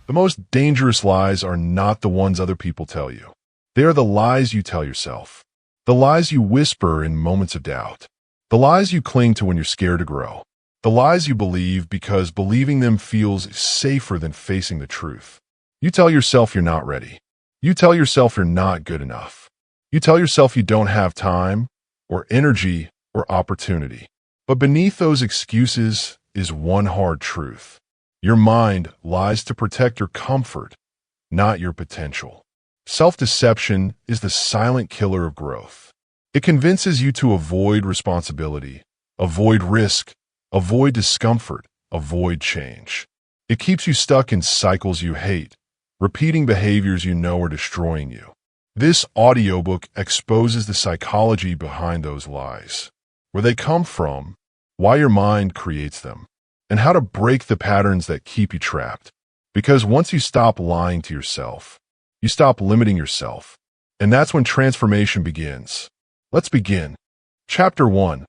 The most dangerous lies are not the ones other people tell you. They are the lies you tell yourself. The lies you whisper in moments of doubt. The lies you cling to when you're scared to grow. The lies you believe because believing them feels safer than facing the truth. You tell yourself you're not ready. You tell yourself you're not good enough. You tell yourself you don't have time, or energy, or opportunity. But beneath those excuses is one hard truth. Your mind lies to protect your comfort, not your potential. Self-deception is the silent killer of growth. It convinces you to avoid responsibility, avoid risk, avoid discomfort, avoid change. It keeps you stuck in cycles you hate, repeating behaviors you know are destroying you. This audiobook exposes the psychology behind those lies, where they come from, why your mind creates them, and how to break the patterns that keep you trapped. Because once you stop lying to yourself, you stop limiting yourself, and that's when transformation begins. Let's begin. Chapter 1.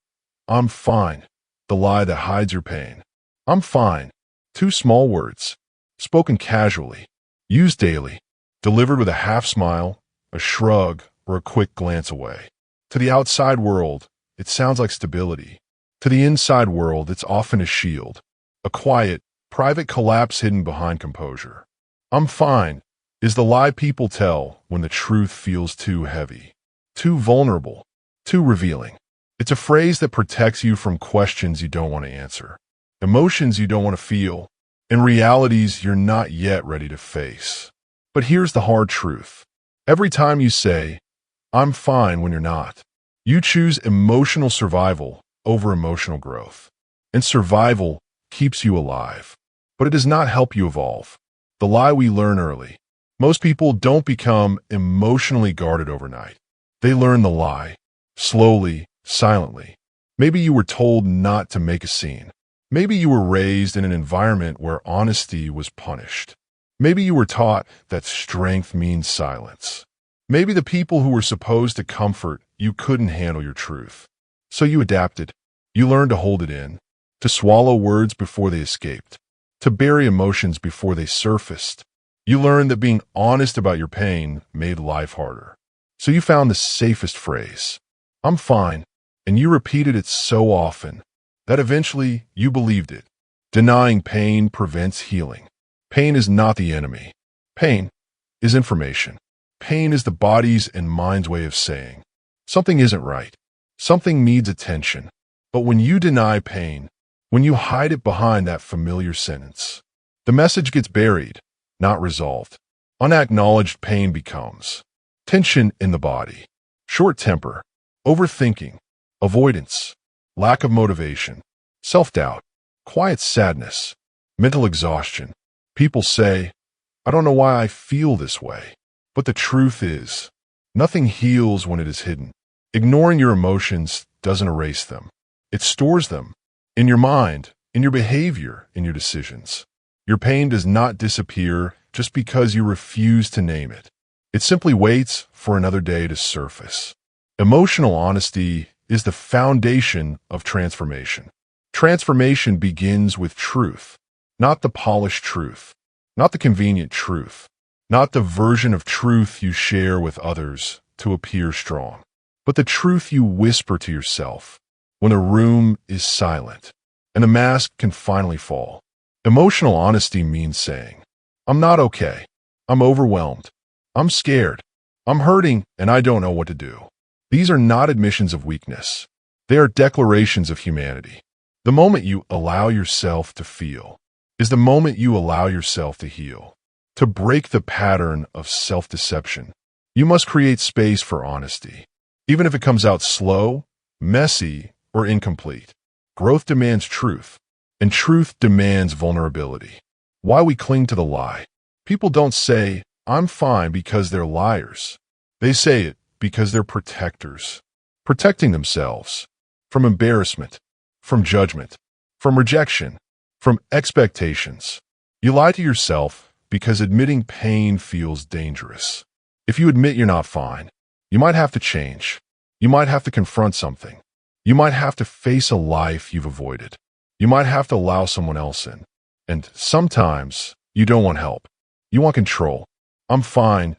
I'm fine. The lie that hides your pain. I'm fine. Two small words, spoken casually, used daily, delivered with a half smile, a shrug, or a quick glance away. To the outside world, it sounds like stability. To the inside world, it's often a shield, a quiet, private collapse hidden behind composure. I'm fine is the lie people tell when the truth feels too heavy, too vulnerable, too revealing. It's a phrase that protects you from questions you don't want to answer, emotions you don't want to feel, and realities you're not yet ready to face. But here's the hard truth. Every time you say, I'm fine when you're not, you choose emotional survival over emotional growth. And survival keeps you alive, but it does not help you evolve. The lie we learn early. Most people don't become emotionally guarded overnight. They learn the lie, slowly, silently. Maybe you were told not to make a scene. Maybe you were raised in an environment where honesty was punished. Maybe you were taught that strength means silence. Maybe the people who were supposed to comfort you couldn't handle your truth. So you adapted. You learned to hold it in, to swallow words before they escaped, to bury emotions before they surfaced. You learned that being honest about your pain made life harder. So you found the safest phrase, I'm fine, and you repeated it so often that eventually you believed it. Denying pain prevents healing. Pain is not the enemy. Pain is information. Pain is the body's and mind's way of saying, something isn't right. Something needs attention. But when you deny pain, when you hide it behind that familiar sentence, the message gets buried, not resolved. Unacknowledged pain becomes tension in the body, short temper, overthinking, avoidance, lack of motivation, self-doubt, quiet sadness, mental exhaustion. People say, I don't know why I feel this way. But the truth is, nothing heals when it is hidden. Ignoring your emotions doesn't erase them. It stores them in your mind, in your behavior, in your decisions. Your pain does not disappear just because you refuse to name it. It simply waits for another day to surface. Emotional honesty is the foundation of transformation. Transformation begins with truth, not the polished truth, not the convenient truth, not the version of truth you share with others to appear strong, but the truth you whisper to yourself when a room is silent and a mask can finally fall. Emotional honesty means saying, I'm not okay. I'm overwhelmed. I'm scared. I'm hurting, and I don't know what to do. These are not admissions of weakness. They are declarations of humanity. The moment you allow yourself to feel is the moment you allow yourself to heal. To break the pattern of self-deception, you must create space for honesty, even if it comes out slow, messy, or incomplete. Growth demands truth, and truth demands vulnerability. Why we cling to the lie. People don't say, I'm fine because they're liars. They say it because they're protectors, protecting themselves from embarrassment, from judgment, from rejection, from expectations. You lie to yourself because admitting pain feels dangerous. If you admit you're not fine, you might have to change. You might have to confront something. You might have to face a life you've avoided. You might have to allow someone else in. And sometimes you don't want help. You want control. I'm fine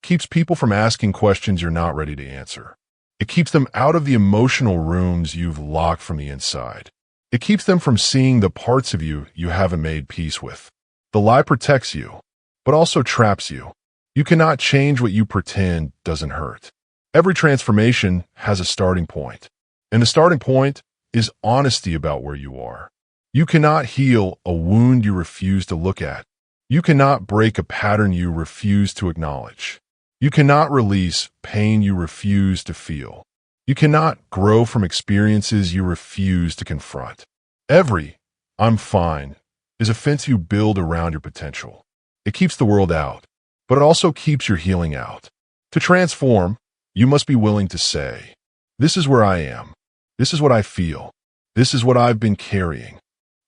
keeps people from asking questions you're not ready to answer. It keeps them out of the emotional rooms you've locked from the inside. It keeps them from seeing the parts of you you haven't made peace with. The lie protects you, but also traps you. You cannot change what you pretend doesn't hurt. Every transformation has a starting point, and the starting point is honesty about where you are. You cannot heal a wound you refuse to look at. You cannot break a pattern you refuse to acknowledge. You cannot release pain you refuse to feel. You cannot grow from experiences you refuse to confront. Every "I'm fine" is a fence you build around your potential. It keeps the world out, but it also keeps your healing out. To transform, you must be willing to say, "This is where I am. This is what I feel. This is what I've been carrying."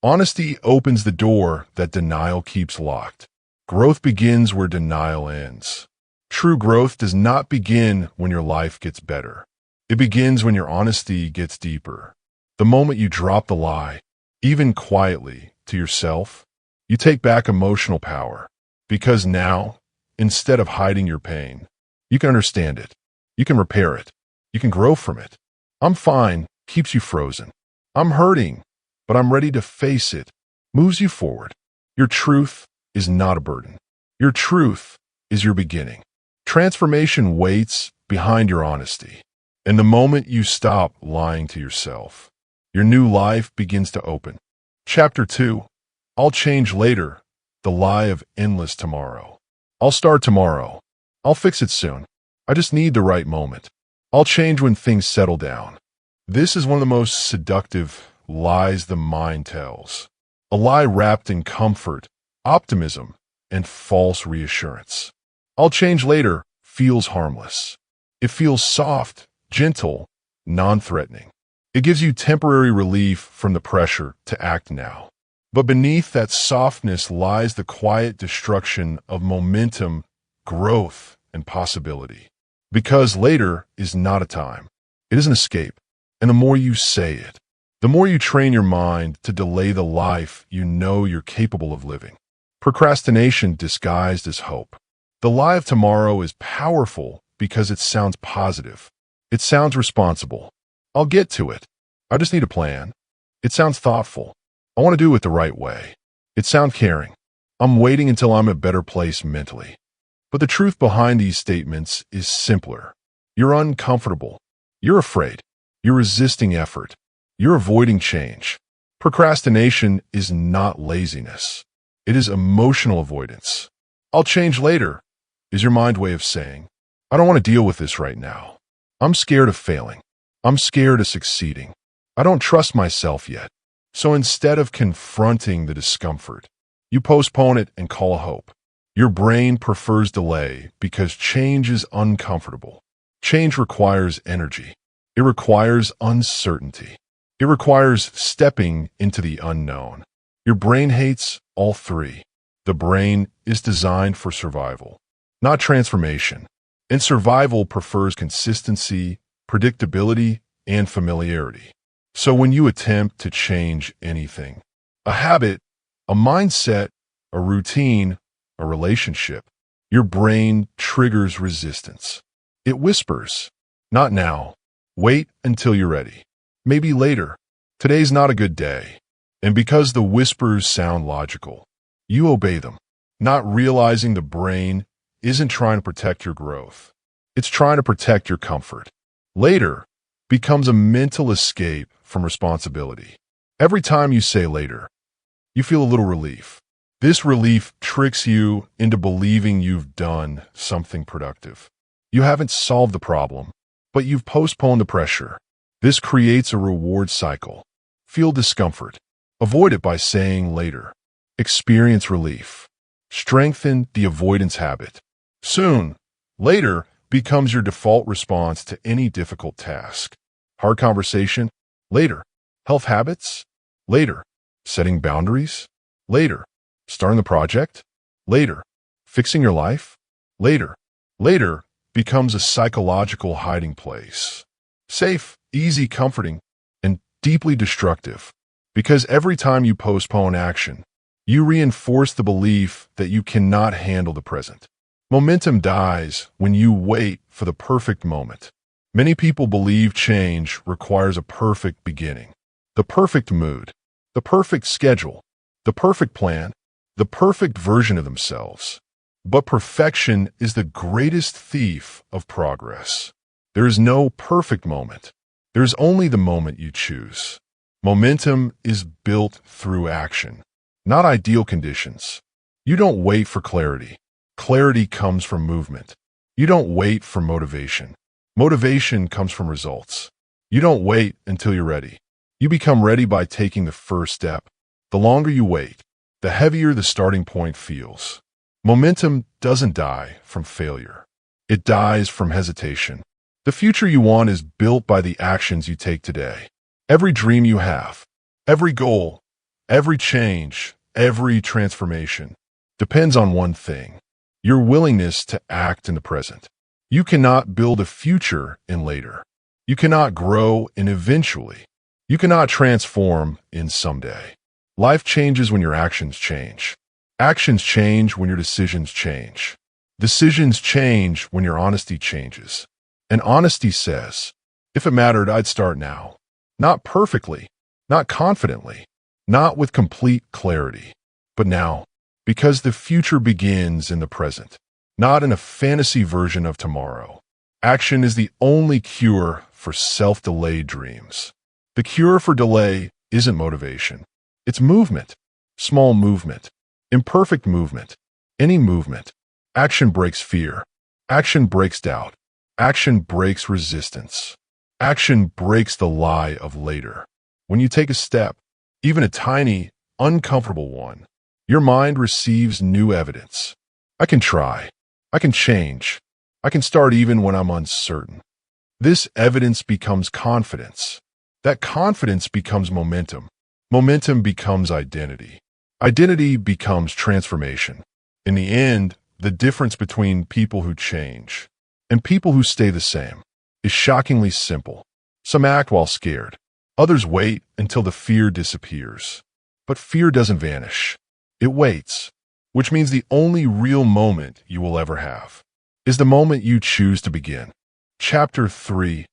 Honesty opens the door that denial keeps locked. Growth begins where denial ends. True growth does not begin when your life gets better. It begins when your honesty gets deeper. The moment you drop the lie, even quietly, to yourself, you take back emotional power. Because now, instead of hiding your pain, you can understand it. You can repair it. You can grow from it. "I'm fine" keeps you frozen. "I'm hurting, but I'm ready to face it" moves you forward. Your truth is not a burden. Your truth is your beginning. Transformation waits behind your honesty. And the moment you stop lying to yourself, your new life begins to open. Chapter 2. I'll change later. The lie of endless tomorrow. I'll start tomorrow. I'll fix it soon. I just need the right moment. I'll change when things settle down. This is one of the most seductive lies the mind tells. A lie wrapped in comfort, optimism, and false reassurance. "I'll change later" feels harmless. It feels soft, gentle, non-threatening. It gives you temporary relief from the pressure to act now. But beneath that softness lies the quiet destruction of momentum, growth, and possibility. Because later is not a time. It is an escape. And the more you say it, the more you train your mind to delay the life you know you're capable of living. Procrastination disguised as hope. The lie of tomorrow is powerful because it sounds positive. It sounds responsible. "I'll get to it. I just need a plan." It sounds thoughtful. "I want to do it the right way." It sounds caring. "I'm waiting until I'm in a better place mentally." But the truth behind these statements is simpler. You're uncomfortable. You're afraid. You're resisting effort. You're avoiding change. Procrastination is not laziness. It is emotional avoidance. "I'll change later" is your mind way of saying, "I don't want to deal with this right now. I'm scared of failing. I'm scared of succeeding. I don't trust myself yet." So instead of confronting the discomfort, you postpone it and call hope. Your brain prefers delay because change is uncomfortable. Change requires energy. It requires uncertainty. It requires stepping into the unknown. Your brain hates all three. The brain is designed for survival, not transformation. And survival prefers consistency, predictability, and familiarity. So when you attempt to change anything, a habit, a mindset, a routine, a relationship, your brain triggers resistance. It whispers, "Not now. Wait until you're ready. Maybe later. Today's not a good day." And because the whispers sound logical, you obey them, not realizing the brain isn't trying to protect your growth. It's trying to protect your comfort. Later becomes a mental escape from responsibility. Every time you say later, you feel a little relief. This relief tricks you into believing you've done something productive. You haven't solved the problem, but you've postponed the pressure. This creates a reward cycle. Feel discomfort. Avoid it by saying later. Experience relief. Strengthen the avoidance habit. Soon, later becomes your default response to any difficult task. Hard conversation? Later. Health habits? Later. Setting boundaries? Later. Starting the project? Later. Fixing your life? Later. Later becomes a psychological hiding place. Safe, easy, comforting, and deeply destructive. Because every time you postpone action, You reinforce the belief that you cannot handle the present. Momentum dies when you wait for the perfect moment. Many people believe change requires a perfect beginning, the perfect mood, the perfect schedule, the perfect plan, the perfect version of themselves. But perfection is the greatest thief of progress. There is no perfect moment. There is only the moment you choose. Momentum is built through action, not ideal conditions. You don't wait for clarity. Clarity comes from movement. You don't wait for motivation. Motivation comes from results. You don't wait until you're ready. You become ready by taking the first step. The longer you wait, the heavier the starting point feels. Momentum doesn't die from failure. It dies from hesitation. The future you want is built by the actions you take today. Every dream you have, every goal, every change, every transformation depends on one thing: your willingness to act in the present. You cannot build a future in later. You cannot grow in eventually. You cannot transform in someday. Life changes when your actions change. Actions change when your decisions change. Decisions change when your honesty changes. And honesty says, if it mattered, I'd start now. Not perfectly, not confidently, not with complete clarity, but now, because the future begins in the present, not in a fantasy version of tomorrow. Action is the only cure for self-delayed dreams. The cure for delay isn't motivation. It's movement. Small movement. Imperfect movement. Any movement. Action breaks fear. Action breaks doubt. Action breaks resistance. Action breaks the lie of later. When you take a step, even a tiny, uncomfortable one, your mind receives new evidence. I can try. I can change. I can start even when I'm uncertain. This evidence becomes confidence. That confidence becomes momentum. Momentum becomes identity. Identity becomes transformation. In the end, the difference between people who change and people who stay the same is shockingly simple. Some act while scared. Others wait until the fear disappears. But fear doesn't vanish. It waits, which means the only real moment you will ever have is the moment you choose to begin. Chapter 3.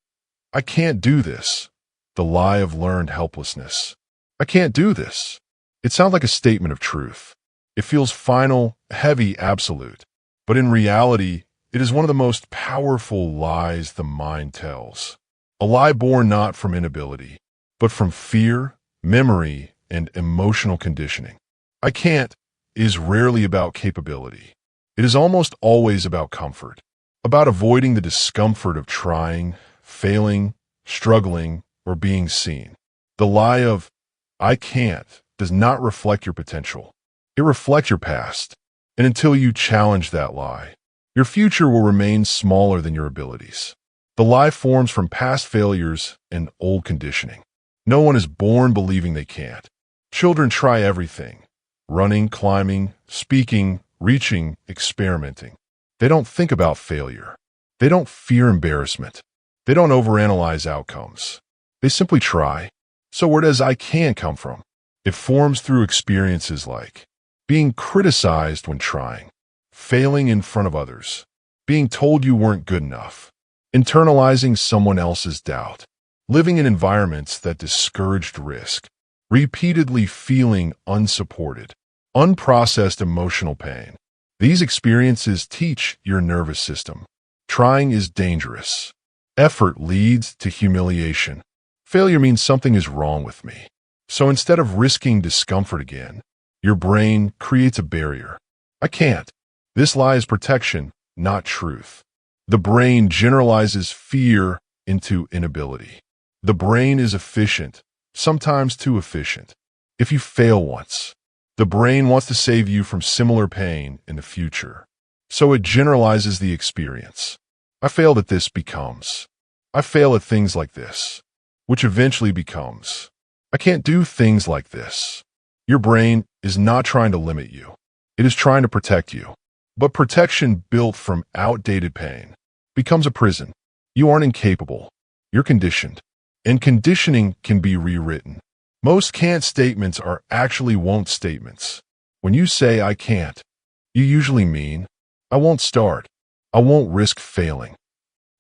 I can't do this. The lie of learned helplessness. I can't do this. It sounds like a statement of truth. It feels final, heavy, absolute. But in reality, it is one of the most powerful lies the mind tells. A lie born not from inability, but from fear, memory, and emotional conditioning. I can't is rarely about capability. It is almost always about comfort, about avoiding the discomfort of trying, failing, struggling, or being seen. The lie of I can't does not reflect your potential. It reflects your past. And until you challenge that lie, your future will remain smaller than your abilities. The lie forms from past failures and old conditioning. No one is born believing they can't. Children try everything: running, climbing, speaking, reaching, experimenting. They don't think about failure. They don't fear embarrassment. They don't overanalyze outcomes. They simply try. So where does I can come from? It forms through experiences like being criticized when trying, failing in front of others, being told you weren't good enough, internalizing someone else's doubt, living in environments that discouraged risk, repeatedly feeling unsupported, unprocessed emotional pain. These experiences teach your nervous system. Trying is dangerous. Effort leads to humiliation. Failure means something is wrong with me. So instead of risking discomfort again, your brain creates a barrier. I can't. This lie is protection, not truth. The brain generalizes fear into inability. The brain is efficient, sometimes too efficient. If you fail once, the brain wants to save you from similar pain in the future. So it generalizes the experience. I failed at this becomes. I fail at things like this, which eventually becomes. I can't do things like this. Your brain is not trying to limit you. It is trying to protect you. But protection built from outdated pain becomes a prison. You aren't incapable. You're conditioned. And conditioning can be rewritten. Most can't statements are actually won't statements. When you say I can't, you usually mean I won't start. I won't risk failing.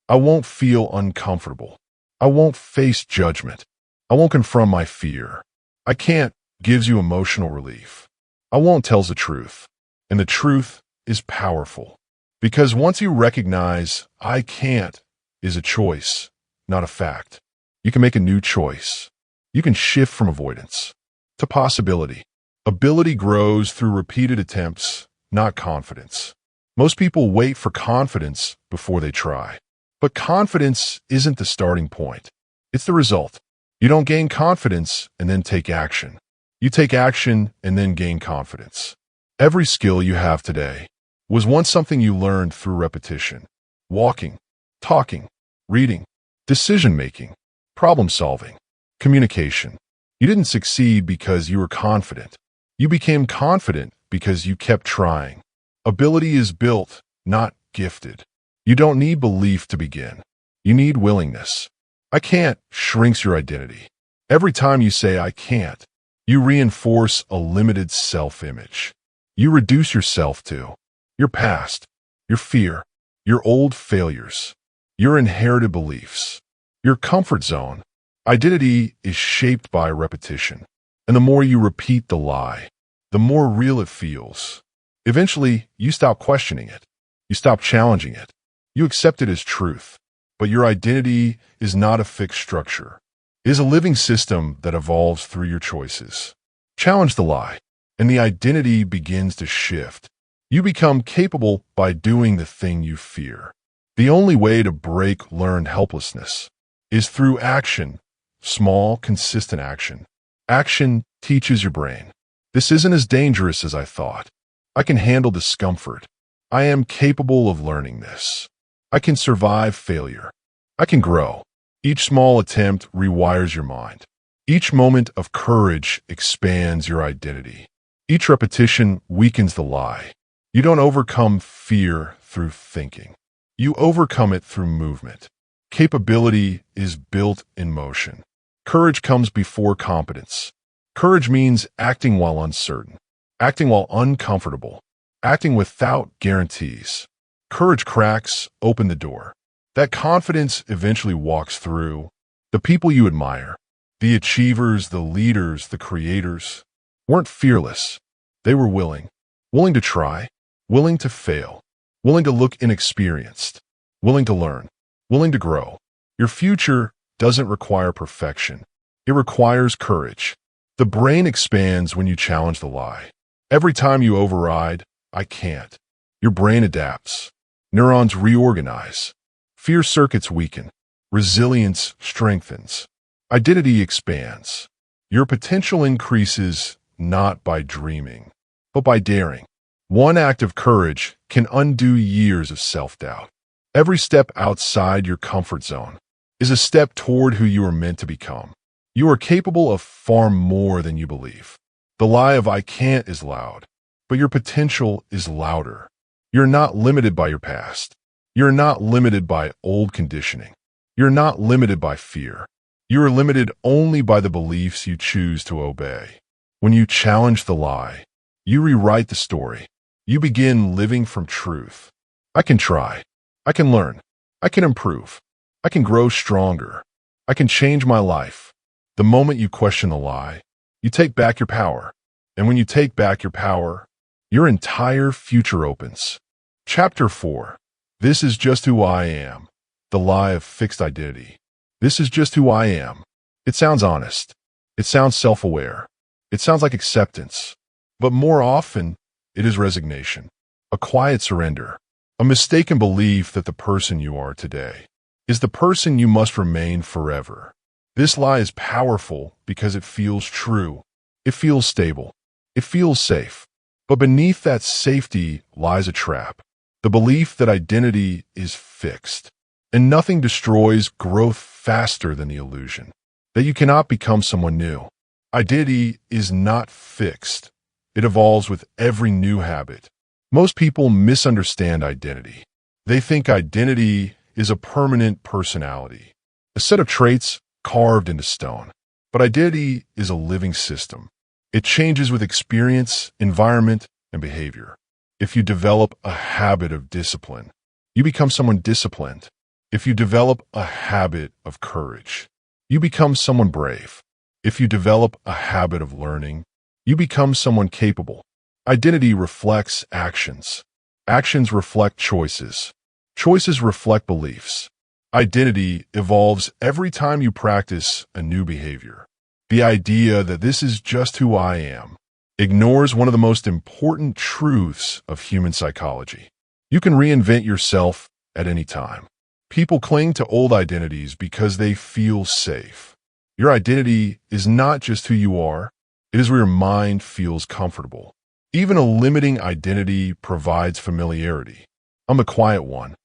I won't feel uncomfortable. I won't face judgment. I won't confront my fear. I can't gives you emotional relief. I won't tells the truth. And the truth is powerful. Because once you recognize I can't is a choice, not a fact, you can make a new choice. You can shift from avoidance to possibility. Ability grows through repeated attempts, not confidence. Most people wait for confidence before they try. But confidence isn't the starting point. It's the result. You don't gain confidence and then take action. You take action and then gain confidence. Every skill you have today was once something you learned through repetition. Walking, talking, reading, decision-making, problem-solving, communication. You didn't succeed because you were confident. You became confident because you kept trying. Ability is built, not gifted. You don't need belief to begin. You need willingness. I can't shrinks your identity. Every time you say I can't, you reinforce a limited self-image. You reduce yourself to your past, your fear, your old failures, your inherited beliefs, your comfort zone. Identity is shaped by repetition. And the more you repeat the lie, the more real it feels. Eventually, you stop questioning it. You stop challenging it. You accept it as truth. But your identity is not a fixed structure. It is a living system that evolves through your choices. Challenge the lie, and the identity begins to shift. You become capable by doing the thing you fear. The only way to break learned helplessness is through action, small, consistent action. Action teaches your brain. This isn't as dangerous as I thought. I can handle discomfort. I am capable of learning this. I can survive failure. I can grow. Each small attempt rewires your mind. Each moment of courage expands your identity. Each repetition weakens the lie. You don't overcome fear through thinking. You overcome it through movement. Capability is built in motion. Courage comes before competence. Courage means acting while uncertain, acting while uncomfortable, acting without guarantees. Courage cracks open the door. That confidence eventually walks through. The people you admire, the achievers, the leaders, the creators, weren't fearless. They were willing to try, willing to fail, willing to look inexperienced, willing to learn, willing to grow. Your future doesn't require perfection. It requires courage. The brain expands when you challenge the lie. Every time you override, I can't, your brain adapts. Neurons reorganize. Fear circuits weaken. Resilience strengthens. Identity expands. Your potential increases not by dreaming, but by daring. One act of courage can undo years of self-doubt. Every step outside your comfort zone is a step toward who you are meant to become. You are capable of far more than you believe. The lie of I can't is loud, but your potential is louder. You're not limited by your past. You're not limited by old conditioning. You're not limited by fear. You are limited only by the beliefs you choose to obey. When you challenge the lie, you rewrite the story. You begin living from truth. I can try. I can learn. I can improve. I can grow stronger. I can change my life. The moment you question the lie, you take back your power. And when you take back your power, your entire future opens. Chapter 4. This is just who I am. The lie of fixed identity. This is just who I am. It sounds honest. It sounds self-aware. It sounds like acceptance. But more often, it is resignation, a quiet surrender, a mistaken belief that the person you are today is the person you must remain forever. This lie is powerful because it feels true. It feels stable. It feels safe. But beneath that safety lies a trap. The belief that identity is fixed. And nothing destroys growth faster than the illusion that you cannot become someone new. Identity is not fixed. It evolves with every new habit. Most people misunderstand identity. They think identity is a permanent personality, a set of traits carved into stone. But identity is a living system. It changes with experience, environment, and behavior. If you develop a habit of discipline, you become someone disciplined. If you develop a habit of courage, you become someone brave. If you develop a habit of learning, you become someone capable. Identity reflects actions. Actions reflect choices. Choices reflect beliefs. Identity evolves every time you practice a new behavior. The idea that this is just who I am ignores one of the most important truths of human psychology. You can reinvent yourself at any time. People cling to old identities because they feel safe. Your identity is not just who you are, it is where your mind feels comfortable. Even a limiting identity provides familiarity. I'm the quiet one.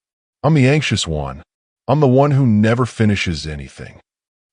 I'm the anxious one. I'm the one who never finishes anything.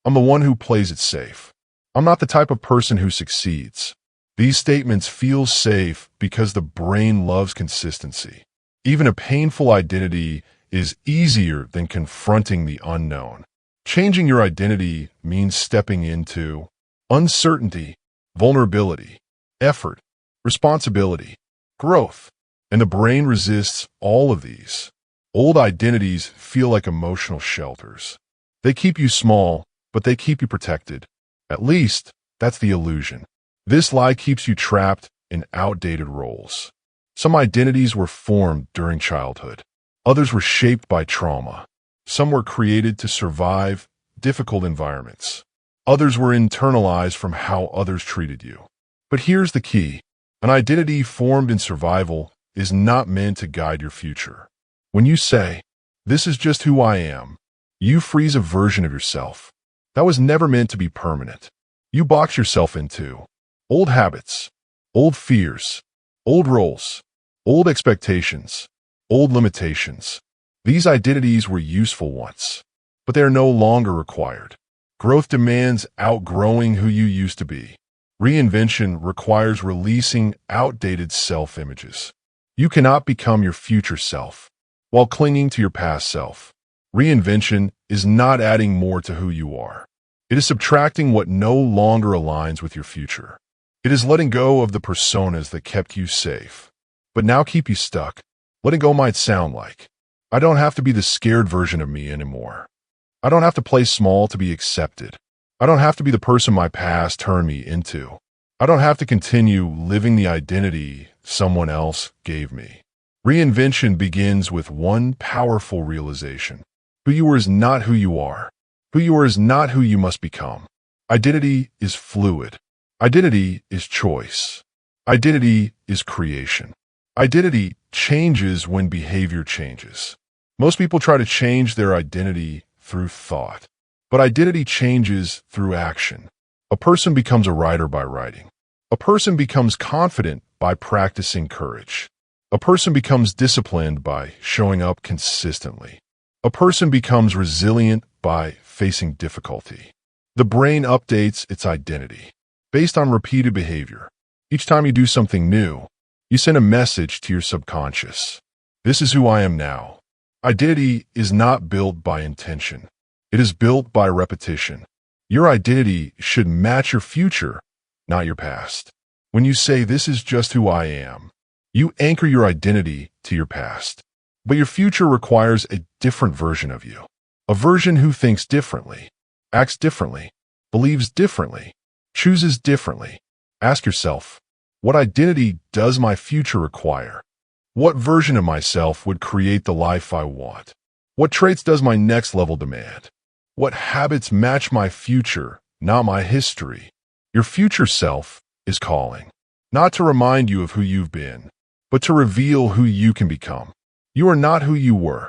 I'm the one who plays it safe. I'm not the type of person who succeeds. These statements feel safe because the brain loves consistency. Even a painful identity is easier than confronting the unknown. Changing your identity means stepping into uncertainty, vulnerability, effort, responsibility, growth, and the brain resists all of these. Old identities feel like emotional shelters. They keep you small, but they keep you protected. At least, that's the illusion. This lie keeps you trapped in outdated roles. Some identities were formed during childhood. Others were shaped by trauma. Some were created to survive difficult environments. Others were internalized from how others treated you. But here's the key. An identity formed in survival is not meant to guide your future. When you say, "This is just who I am," you freeze a version of yourself that was never meant to be permanent. You box yourself into old habits, old fears, old roles, old expectations, old limitations. These identities were useful once, but they are no longer required. Growth demands outgrowing who you used to be. Reinvention requires releasing outdated self-images. You cannot become your future self while clinging to your past self. Reinvention is not adding more to who you are. It is subtracting what no longer aligns with your future. It is letting go of the personas that kept you safe, but now keep you stuck. Letting go might sound like, I don't have to be the scared version of me anymore. I don't have to play small to be accepted. I don't have to be the person my past turned me into. I don't have to continue living the identity someone else gave me. Reinvention begins with one powerful realization. Who you are is not who you are. Who you are is not who you must become. Identity is fluid. Identity is choice. Identity is creation. Identity changes when behavior changes. Most people try to change their identity through thought, but identity changes through action. A person becomes a writer by writing. A person becomes confident by practicing courage. A person becomes disciplined by showing up consistently. A person becomes resilient by facing difficulty. The brain updates its identity based on repeated behavior. Each time you do something new, you send a message to your subconscious. This is who I am now. Identity is not built by intention. It is built by repetition. Your identity should match your future, not your past. When you say, "This is just who I am," you anchor your identity to your past. But your future requires a different version of you. A version who thinks differently, acts differently, believes differently, chooses differently. Ask yourself, what identity does my future require? What version of myself would create the life I want? What traits does my next level demand? What habits match my future, not my history? Your future self is calling, not to remind you of who you've been, but to reveal who you can become. You are not who you were.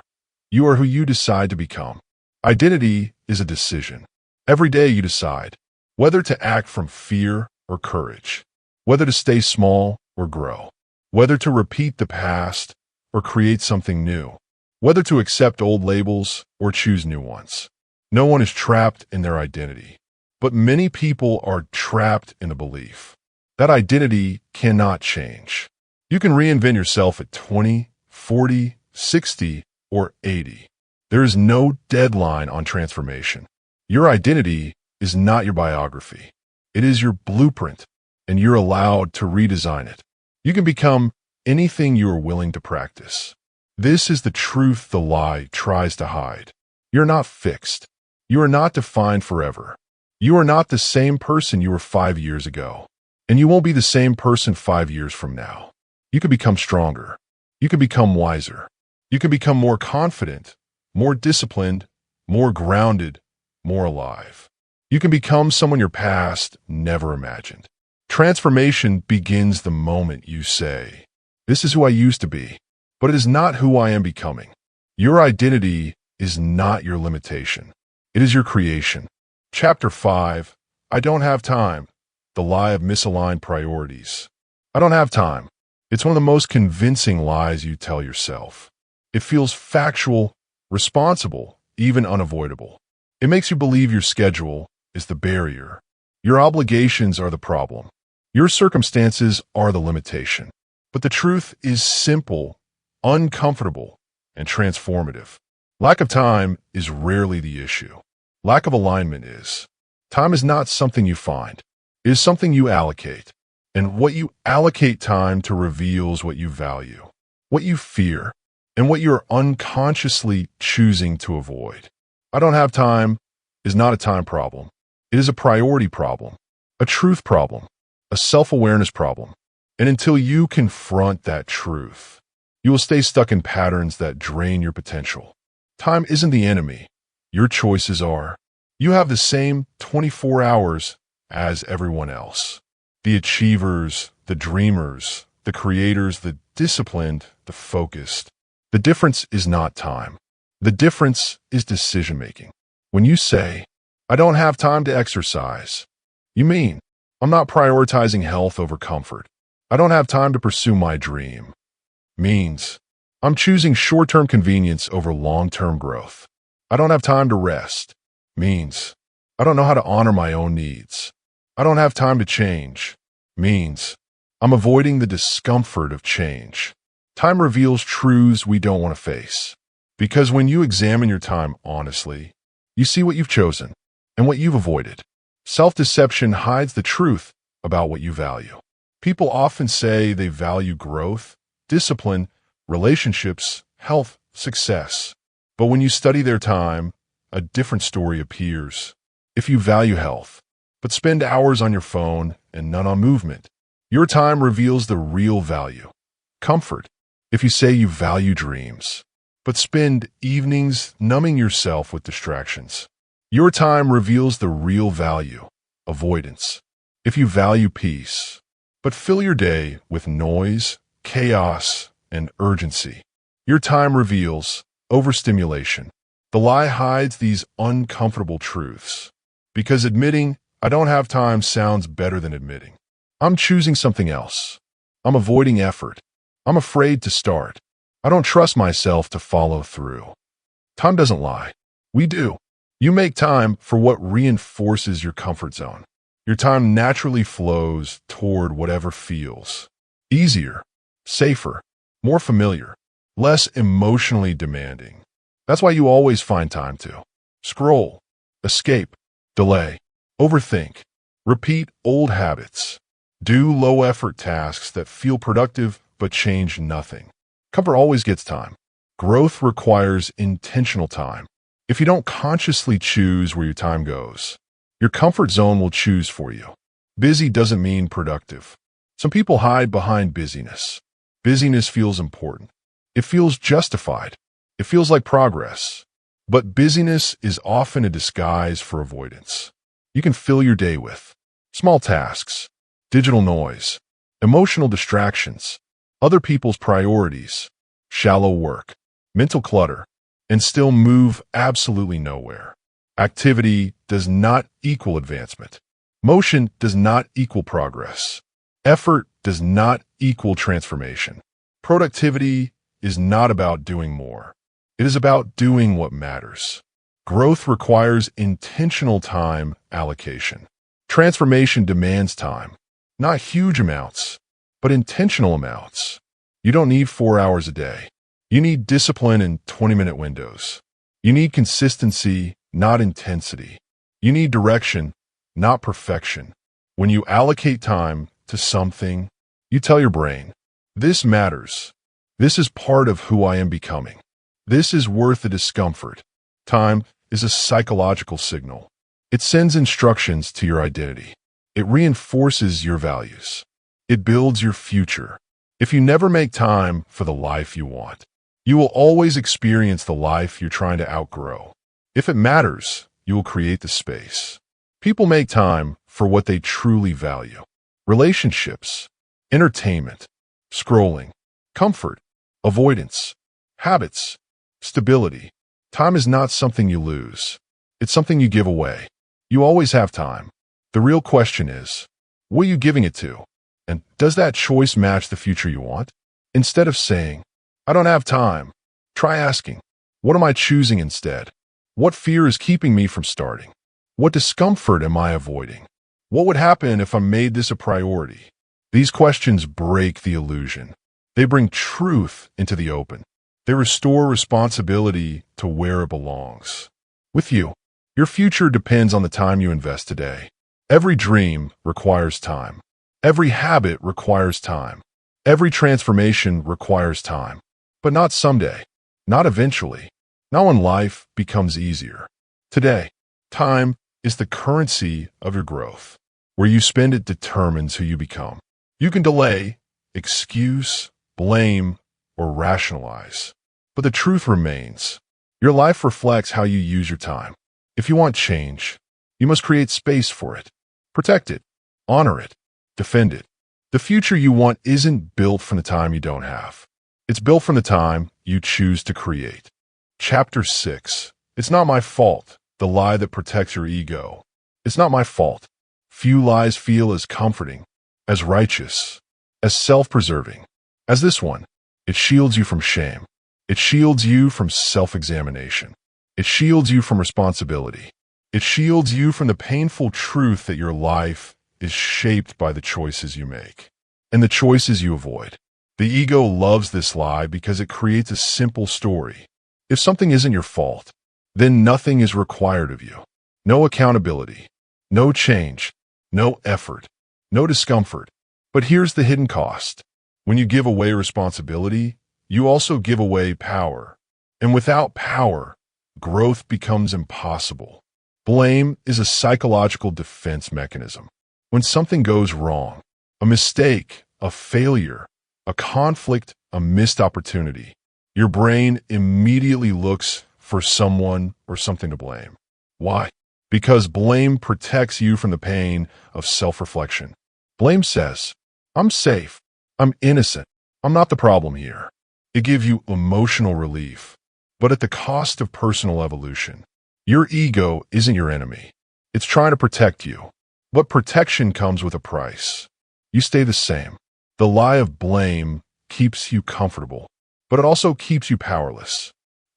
You are who you decide to become. Identity is a decision. Every day you decide whether to act from fear or courage, whether to stay small or grow, whether to repeat the past or create something new, whether to accept old labels or choose new ones. No one is trapped in their identity, but many people are trapped in a belief that identity cannot change. You can reinvent yourself at 20, 40, 60, or 80. There is no deadline on transformation. Your identity is not your biography. It is your blueprint. and you're allowed to redesign it. You can become anything you are willing to practice. This is the truth the lie tries to hide. You're not fixed. You are not defined forever. You are not the same person you were 5 years ago, and you won't be the same person 5 years from now. You can become stronger. You can become wiser. You can become more confident, more disciplined, more grounded, more alive. You can become someone your past never imagined. Transformation begins the moment you say, "This is who I used to be, but it is not who I am becoming." Your identity is not your limitation. It is your creation. Chapter 5, I don't have time. The lie of misaligned priorities. I don't have time. It's one of the most convincing lies you tell yourself. It feels factual, responsible, even unavoidable. It makes you believe your schedule is the barrier. Your obligations are the problem. Your circumstances are the limitation. But the truth is simple, uncomfortable, and transformative. Lack of time is rarely the issue. Lack of alignment is. Time is not something you find. It is something you allocate. And what you allocate time to reveals what you value, what you fear, and what you're unconsciously choosing to avoid. I don't have time is not a time problem. It is a priority problem, a truth problem, a self-awareness problem. And until you confront that truth, you will stay stuck in patterns that drain your potential. Time isn't the enemy. Your choices are. You have the same 24 hours as everyone else. The achievers, the dreamers, the creators, the disciplined, the focused. The difference is not time. The difference is decision-making. When you say, "I don't have time to exercise," you mean, "I'm not prioritizing health over comfort. I don't have time to pursue my dream." Means, "I'm choosing short-term convenience over long-term growth. I don't have time to rest." Means, "I don't know how to honor my own needs. I don't have time to change." Means, "I'm avoiding the discomfort of change." Time reveals truths we don't want to face. Because when you examine your time honestly, you see what you've chosen and what you've avoided. Self-deception hides the truth about what you value. People often say they value growth, discipline, relationships, health, success. But when you study their time, a different story appears. If you value health, but spend hours on your phone and none on movement, your time reveals the real value. Comfort. If you say you value dreams, but spend evenings numbing yourself with distractions, your time reveals the real value. Avoidance. If you value peace, but fill your day with noise, chaos, and urgency, your time reveals overstimulation. The lie hides these uncomfortable truths because admitting "I don't have time" sounds better than admitting "I'm choosing something else." I'm avoiding effort. I'm afraid to start. I don't trust myself to follow through. Time doesn't lie. We do. You make time for what reinforces your comfort zone. Your time naturally flows toward whatever feels easier, safer, more familiar, less emotionally demanding. That's why you always find time to scroll, escape, delay, overthink, repeat old habits, do low-effort tasks that feel productive but change nothing. Comfort always gets time. Growth requires intentional time. If you don't consciously choose where your time goes, your comfort zone will choose for you. Busy doesn't mean productive. Some people hide behind busyness. Busyness feels important. It feels justified. It feels like progress. But busyness is often a disguise for avoidance. You can fill your day with small tasks, digital noise, emotional distractions, other people's priorities, shallow work, mental clutter, and still move absolutely nowhere. Activity does not equal advancement. Motion does not equal progress. Effort does not equal transformation. Productivity is not about doing more. It is about doing what matters. Growth requires intentional time allocation. Transformation demands time, not huge amounts, but intentional amounts. You don't need 4 hours a day. You need discipline in 20-minute windows. You need consistency, not intensity. You need direction, not perfection. When you allocate time, to something, you tell your brain, this matters. This is part of who I am becoming. This is worth the discomfort. Time is a psychological signal. It sends instructions to your identity. It reinforces your values. It builds your future. If you never make time for the life you want, you will always experience the life you're trying to outgrow. If it matters, you will create the space. People make time for what they truly value. Relationships, entertainment, scrolling, comfort, avoidance, habits, stability. Time is not something you lose. It's something you give away. You always have time. The real question is, what are you giving it to? And does that choice match the future you want? Instead of saying, I don't have time, try asking, what am I choosing instead? What fear is keeping me from starting? What discomfort am I avoiding? What would happen if I made this a priority? These questions break the illusion. They bring truth into the open. They restore responsibility to where it belongs. With you, your future depends on the time you invest today. Every dream requires time. Every habit requires time. Every transformation requires time. But not someday, not eventually, not when life becomes easier. Today, time is the currency of your growth. Where you spend it determines who you become. You can delay, excuse, blame, or rationalize. But the truth remains. Your life reflects how you use your time. If you want change, you must create space for it. Protect it. Honor it. Defend it. The future you want isn't built from the time you don't have. It's built from the time you choose to create. Chapter 6. It's not my fault. The lie that protects your ego. It's not my fault. Few lies feel as comforting, as righteous, as self-preserving as this one. It shields you from shame. It shields you from self-examination. It shields you from responsibility. It shields you from the painful truth that your life is shaped by the choices you make and the choices you avoid. The ego loves this lie because it creates a simple story. If something isn't your fault, then nothing is required of you. No accountability, no change, no effort, no discomfort. But here's the hidden cost. When you give away responsibility, you also give away power. And without power, growth becomes impossible. Blame is a psychological defense mechanism. When something goes wrong, a mistake, a failure, a conflict, a missed opportunity, your brain immediately looks for someone or something to blame. Why? Because blame protects you from the pain of self-reflection. Blame says, I'm safe, I'm innocent, I'm not the problem here. It gives you emotional relief, but at the cost of personal evolution. Your ego isn't your enemy. It's trying to protect you. But protection comes with a price. You stay the same. The lie of blame keeps you comfortable, but it also keeps you powerless.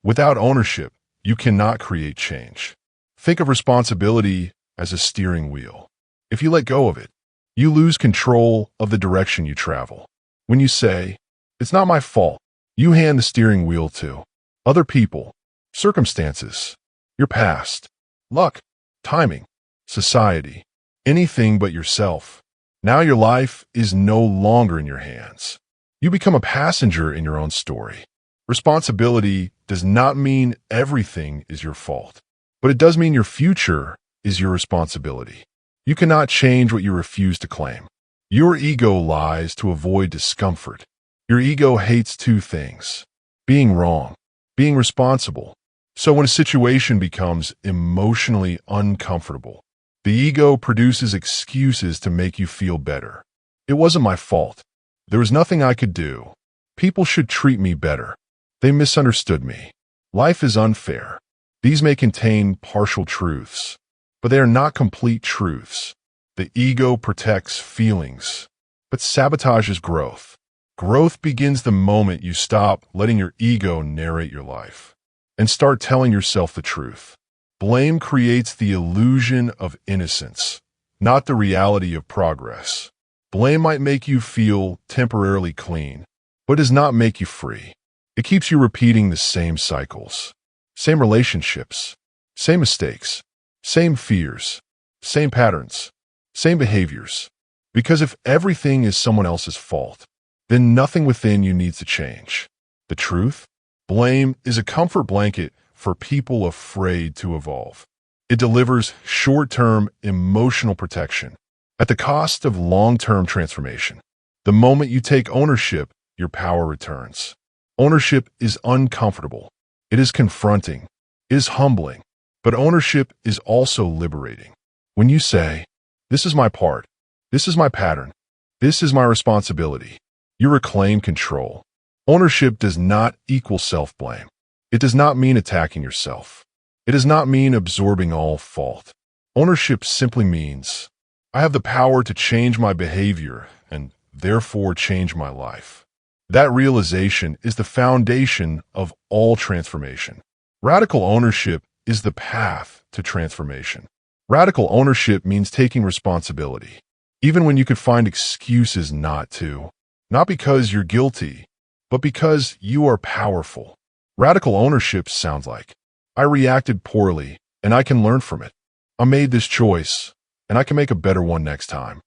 Without ownership, you cannot create change. Think of responsibility as a steering wheel. If you let go of it, you lose control of the direction you travel. When you say, it's not my fault, you hand the steering wheel to other people, circumstances, your past, luck, timing, society, anything but yourself. Now your life is no longer in your hands. You become a passenger in your own story. Responsibility does not mean everything is your fault, but it does mean your future is your responsibility. You cannot change what you refuse to claim. Your ego lies to avoid discomfort. Your ego hates two things: being wrong, being responsible. So when a situation becomes emotionally uncomfortable, the ego produces excuses to make you feel better. It wasn't my fault. There was nothing I could do. People should treat me better. They misunderstood me. Life is unfair. These may contain partial truths, but they are not complete truths. The ego protects feelings, but sabotages growth. Growth begins the moment you stop letting your ego narrate your life and start telling yourself the truth. Blame creates the illusion of innocence, not the reality of progress. Blame might make you feel temporarily clean, but does not make you free. It keeps you repeating the same cycles, same relationships, same mistakes, same fears, same patterns, same behaviors. Because if everything is someone else's fault, then nothing within you needs to change. The truth? Blame is a comfort blanket for people afraid to evolve. It delivers short-term emotional protection at the cost of long-term transformation. The moment you take ownership, your power returns. Ownership is uncomfortable. It is confronting. It is humbling. But ownership is also liberating. When you say, "This is my part. This is my pattern. This is my responsibility," you reclaim control. Ownership does not equal self-blame. It does not mean attacking yourself. It does not mean absorbing all fault. Ownership simply means, I have the power to change my behavior and therefore change my life. That realization is the foundation of all transformation. Radical ownership is the path to transformation. Radical ownership means taking responsibility, even when you could find excuses not to. Not because you're guilty, but because you are powerful. Radical ownership sounds like, I reacted poorly, and I can learn from it. I made this choice, and I can make a better one next time.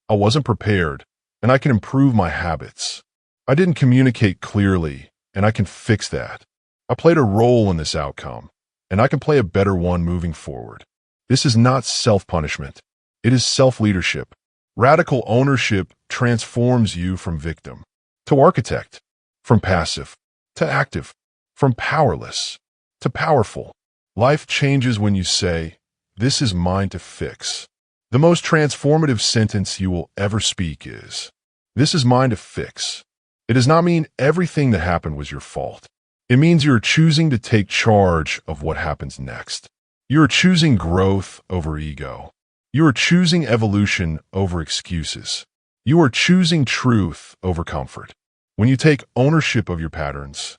I wasn't prepared, and I can improve my habits. I didn't communicate clearly, and I can fix that. I played a role in this outcome, and I can play a better one moving forward. This is not self-punishment. It is self-leadership. Radical ownership transforms you from victim to architect, from passive to active, from powerless to powerful. Life changes when you say, "This is mine to fix." The most transformative sentence you will ever speak is, "This is mine to fix." It does not mean everything that happened was your fault. It means you're choosing to take charge of what happens next. You are choosing growth over ego. You are choosing evolution over excuses. You are choosing truth over comfort. When you take ownership of your patterns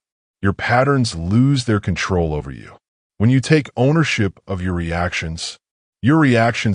lose their control over you. When you take ownership of your reactions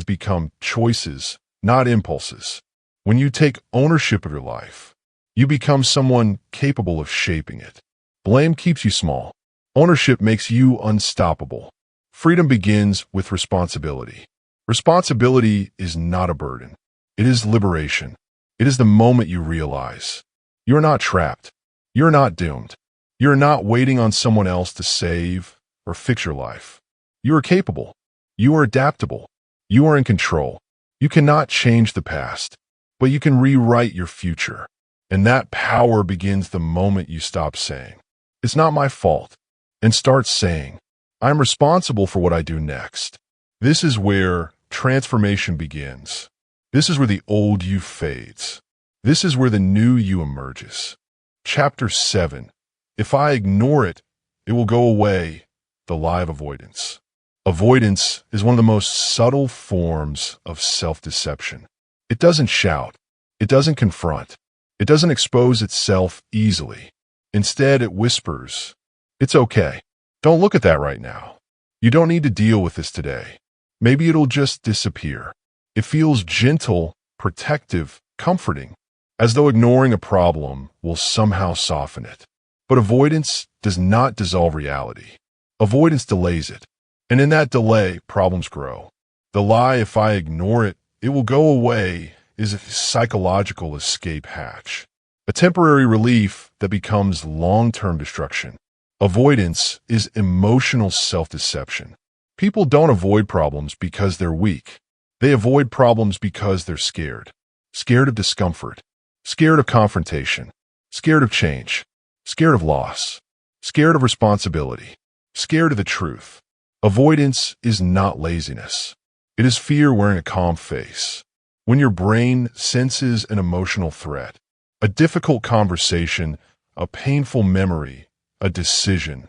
become choices, not impulses. When you take ownership of your life, you become someone capable of shaping it. Blame keeps you small. Ownership makes you unstoppable. Freedom begins with responsibility. Responsibility is not a burden. It is liberation. It is the moment you realize you're not trapped. You're not doomed. You're not waiting on someone else to save or fix your life. You are capable. You are adaptable. You are in control. You cannot change the past, but you can rewrite your future. And that power begins the moment you stop saying, "It's not my fault," and start saying, "I'm responsible for what I do next." This is where transformation begins. This is where the old you fades. This is where the new you emerges. Chapter 7. If I ignore it, it will go away. The lie of avoidance. Avoidance is one of the most subtle forms of self-deception. It doesn't shout. It doesn't confront. It doesn't expose itself easily. Instead, it whispers, "It's okay. Don't look at that right now. You don't need to deal with this today. Maybe it'll just disappear." It feels gentle, protective, comforting, as though ignoring a problem will somehow soften it. But avoidance does not dissolve reality. Avoidance delays it. And in that delay, problems grow. The lie, "If I ignore it, it will go away," is a psychological escape hatch. A temporary relief that becomes long-term destruction. Avoidance is emotional self-deception. People don't avoid problems because they're weak. They avoid problems because they're scared. Scared of discomfort. Scared of confrontation. Scared of change. Scared of loss. Scared of responsibility. Scared of the truth. Avoidance is not laziness. It is fear wearing a calm face. When your brain senses an emotional threat, a difficult conversation, a painful memory, a decision,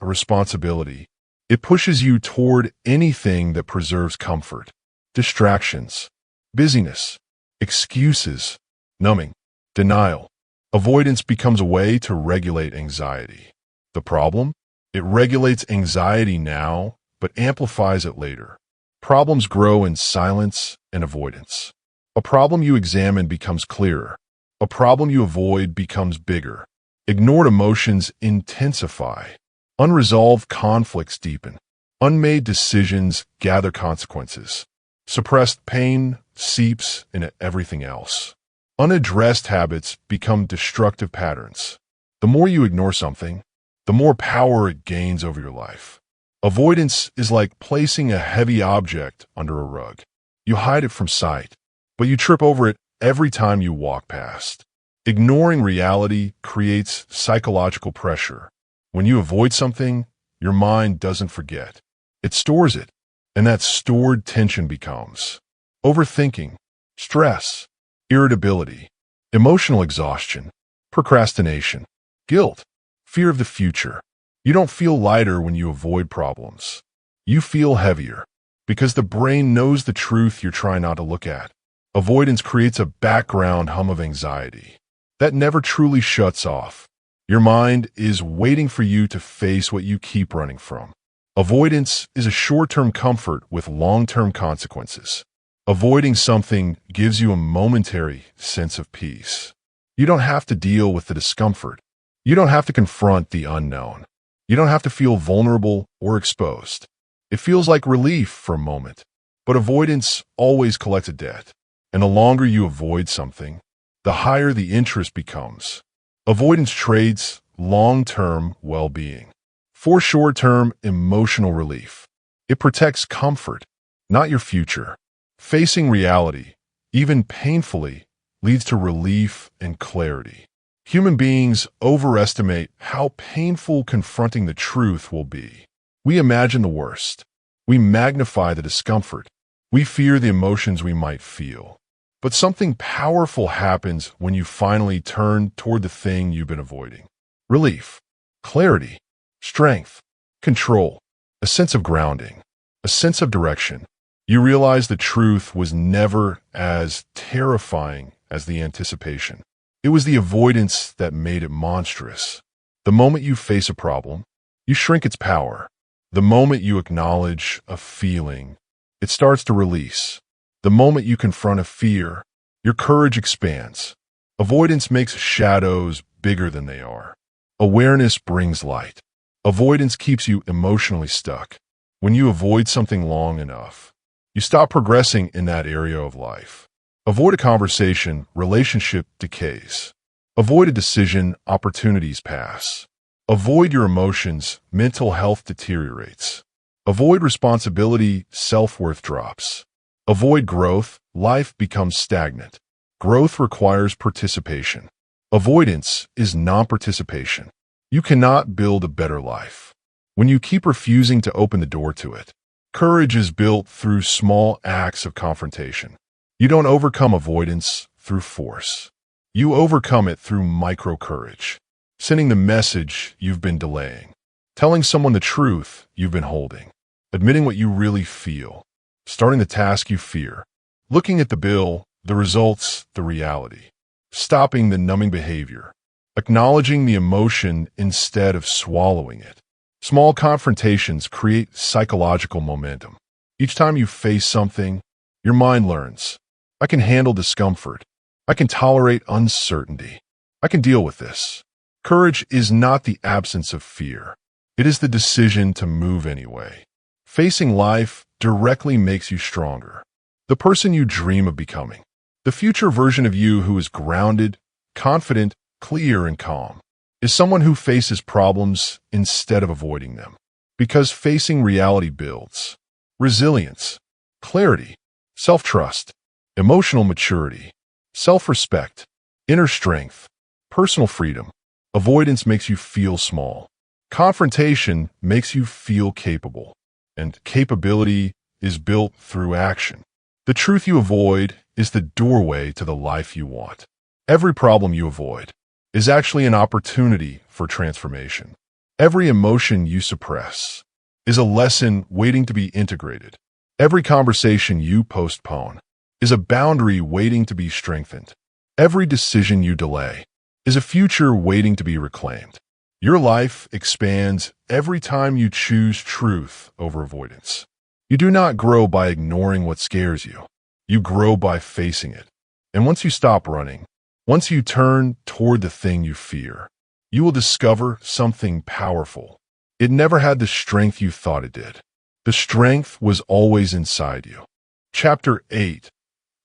a responsibility, it pushes you toward anything that preserves comfort. Distractions, busyness, excuses, numbing, denial. Avoidance becomes a way to regulate anxiety. The problem? It regulates anxiety now, but amplifies it later. Problems grow in silence and avoidance. A problem you examine becomes clearer. A problem you avoid becomes bigger. Ignored emotions intensify. Unresolved conflicts deepen. Unmade decisions gather consequences. Suppressed pain seeps into everything else. Unaddressed habits become destructive patterns. The more you ignore something, the more power it gains over your life. Avoidance is like placing a heavy object under a rug. You hide it from sight, but you trip over it every time you walk past. Ignoring reality creates psychological pressure. When you avoid something, your mind doesn't forget. It stores it, and that stored tension becomes overthinking, stress, irritability, emotional exhaustion, procrastination, guilt, fear of the future. You don't feel lighter when you avoid problems. You feel heavier because the brain knows the truth you're trying not to look at. Avoidance creates a background hum of anxiety that never truly shuts off. Your mind is waiting for you to face what you keep running from. Avoidance is a short-term comfort with long-term consequences. Avoiding something gives you a momentary sense of peace. You don't have to deal with the discomfort. You don't have to confront the unknown. You don't have to feel vulnerable or exposed. It feels like relief for a moment, but avoidance always collects a debt. And the longer you avoid something, the higher the interest becomes. Avoidance trades long-term well-being for short-term emotional relief. It protects comfort, not your future. Facing reality, even painfully, leads to relief and clarity. Human beings overestimate how painful confronting the truth will be. We imagine the worst. We magnify the discomfort. We fear the emotions we might feel. But something powerful happens when you finally turn toward the thing you've been avoiding. Relief, clarity, strength, control, a sense of grounding, a sense of direction. You realize the truth was never as terrifying as the anticipation. It was the avoidance that made it monstrous. The moment you face a problem, you shrink its power. The moment you acknowledge a feeling, it starts to release. The moment you confront a fear, your courage expands. Avoidance makes shadows bigger than they are. Awareness brings light. Avoidance keeps you emotionally stuck. When you avoid something long enough, you stop progressing in that area of life. Avoid a conversation, relationship decays. Avoid a decision, opportunities pass. Avoid your emotions, mental health deteriorates. Avoid responsibility, self-worth drops. Avoid growth, life becomes stagnant. Growth requires participation. Avoidance is non-participation. You cannot build a better life when you keep refusing to open the door to it. Courage is built through small acts of confrontation. You don't overcome avoidance through force. You overcome it through micro-courage. Sending the message you've been delaying. Telling someone the truth you've been holding. Admitting what you really feel. Starting the task you fear. Looking at the bill, the results, the reality. Stopping the numbing behavior. Acknowledging the emotion instead of swallowing it. Small confrontations create psychological momentum. Each time you face something, your mind learns. I can handle discomfort. I can tolerate uncertainty. I can deal with this. Courage is not the absence of fear. It is the decision to move anyway. Facing life directly makes you stronger. The person you dream of becoming. The future version of you who is grounded, confident, clear, and calm is someone who faces problems instead of avoiding them. Because facing reality builds resilience, clarity, self-trust, emotional maturity, self-respect, inner strength, personal freedom. Avoidance makes you feel small. Confrontation makes you feel capable. And capability is built through action. The truth you avoid is the doorway to the life you want. Every problem you avoid is actually an opportunity for transformation. Every emotion you suppress is a lesson waiting to be integrated. Every conversation you postpone is a boundary waiting to be strengthened. Every decision you delay is a future waiting to be reclaimed. Your life expands every time you choose truth over avoidance. You do not grow by ignoring what scares you. You grow by facing it. And once you stop running, once you turn toward the thing you fear, you will discover something powerful. It never had the strength you thought it did. The strength was always inside you. Chapter 8.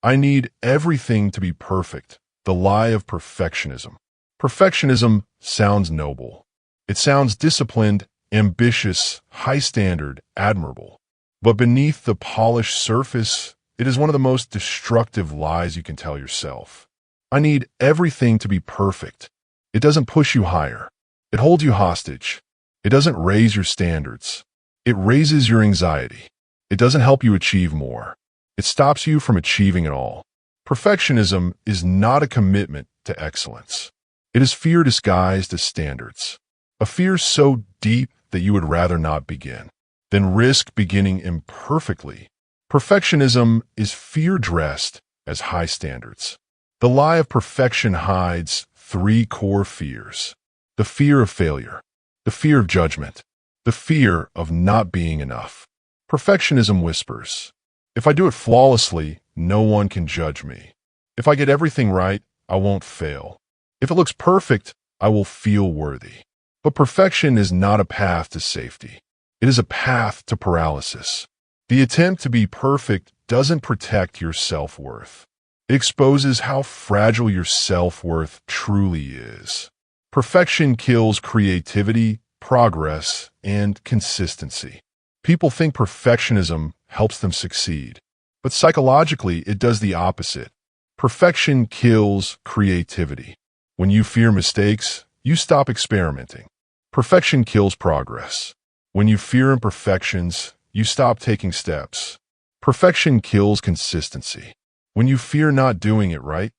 I need everything to be perfect. The lie of perfectionism. Perfectionism sounds noble. It sounds disciplined, ambitious, high standard, admirable. But beneath the polished surface, it is one of the most destructive lies you can tell yourself. I need everything to be perfect. It doesn't push you higher. It holds you hostage. It doesn't raise your standards. It raises your anxiety. It doesn't help you achieve more. It stops you from achieving it all. Perfectionism is not a commitment to excellence. It is fear disguised as standards. A fear so deep that you would rather not begin than risk beginning imperfectly. Perfectionism is fear dressed as high standards. The lie of perfection hides three core fears: the fear of failure, the fear of judgment, the fear of not being enough. Perfectionism whispers, if I do it flawlessly, no one can judge me. If I get everything right, I won't fail. If it looks perfect, I will feel worthy. But perfection is not a path to safety. It is a path to paralysis. The attempt to be perfect doesn't protect your self-worth. It exposes how fragile your self-worth truly is. Perfection kills creativity, progress, and consistency. People think perfectionism helps them succeed, but psychologically it does the opposite. Perfection kills creativity. When you fear mistakes, you stop experimenting. Perfection kills progress. When you fear imperfections, you stop taking steps. Perfection kills consistency. When you fear not doing it right,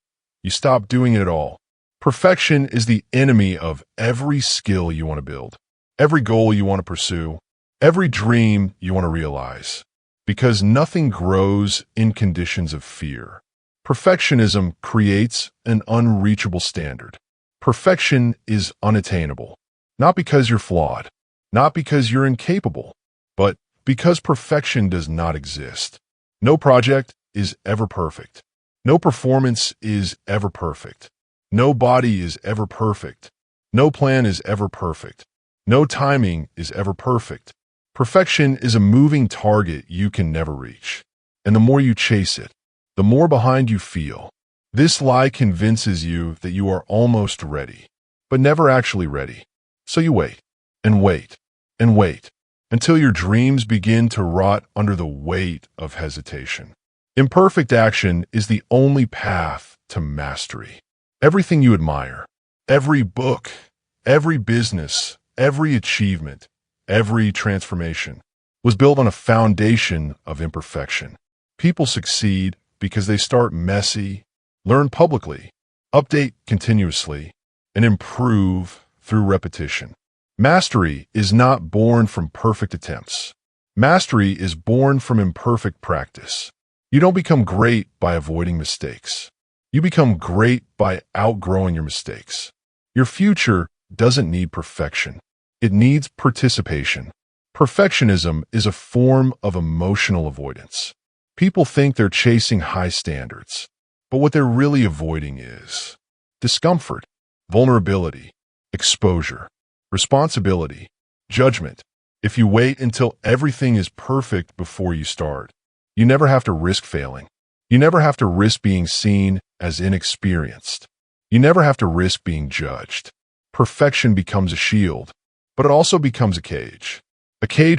you stop doing it at all. Perfection is the enemy of every skill you want to build, every goal you want to pursue, every dream you want to realize, because nothing grows in conditions of fear. Perfectionism creates an unreachable standard. Perfection is unattainable, not because you're flawed, not because you're incapable, but because perfection does not exist. No project is ever perfect. No performance is ever perfect. No body is ever perfect. No plan is ever perfect. No timing is ever perfect. Perfection is a moving target you can never reach. And the more you chase it, the more behind you feel. This lie convinces you that you are almost ready, but never actually ready. So you wait, and wait, and wait, until your dreams begin to rot under the weight of hesitation. Imperfect action is the only path to mastery. Everything you admire, every book, every business, every achievement, every transformation was built on a foundation of imperfection. People succeed because they start messy, learn publicly, update continuously, and improve through repetition. Mastery is not born from perfect attempts. Mastery is born from imperfect practice. You don't become great by avoiding mistakes. You become great by outgrowing your mistakes. Your future doesn't need perfection. It needs participation. Perfectionism is a form of emotional avoidance. People think they're chasing high standards, but what they're really avoiding is discomfort, vulnerability, exposure, responsibility, judgment. If you wait until everything is perfect before you start, you never have to risk failing. You never have to risk being seen as inexperienced. You never have to risk being judged. Perfection becomes a shield, but it also becomes a cage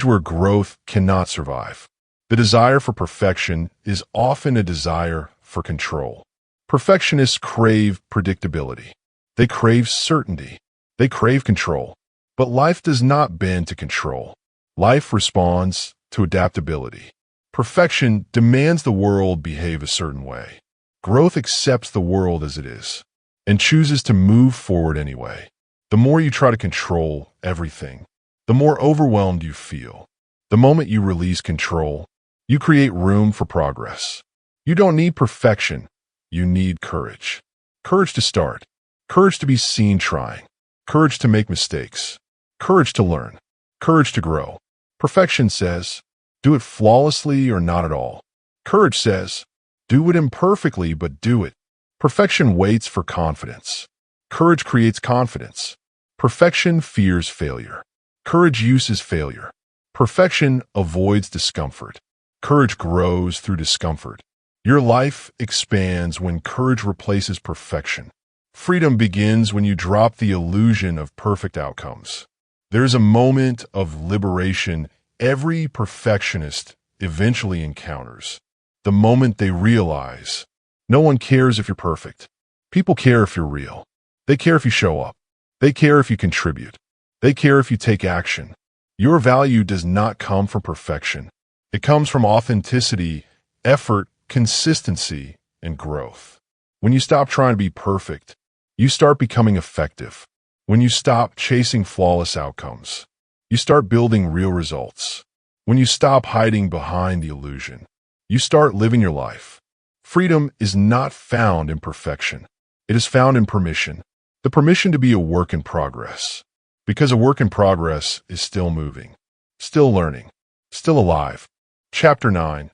where growth cannot survive. The desire for perfection is often a desire for control. Perfectionists crave predictability. They crave certainty. They crave control. But life does not bend to control. Life responds to adaptability. Perfection demands the world behave a certain way. Growth accepts the world as it is and chooses to move forward anyway. The more you try to control everything, the more overwhelmed you feel. The moment you release control, you create room for progress. You don't need perfection. You need courage. Courage to start. Courage to be seen trying. Courage to make mistakes. Courage to learn. Courage to grow. Perfection says, do it flawlessly or not at all. Courage says, do it imperfectly, but do it. Perfection waits for confidence. Courage creates confidence. Perfection fears failure. Courage uses failure. Perfection avoids discomfort. Courage grows through discomfort. Your life expands when courage replaces perfection. Freedom begins when you drop the illusion of perfect outcomes. There's a moment of liberation every perfectionist eventually encounters. The moment they realize, no one cares if you're perfect. People care if you're real. They care if you show up. They care if you contribute. They care if you take action. Your value does not come from perfection. It comes from authenticity, effort, consistency, and growth. When you stop trying to be perfect, you start becoming effective. When you stop chasing flawless outcomes, you start building real results. When you stop hiding behind the illusion, you start living your life. Freedom is not found in perfection. It is found in permission. The permission to be a work in progress. Because a work in progress is still moving, still learning, still alive. Chapter 9.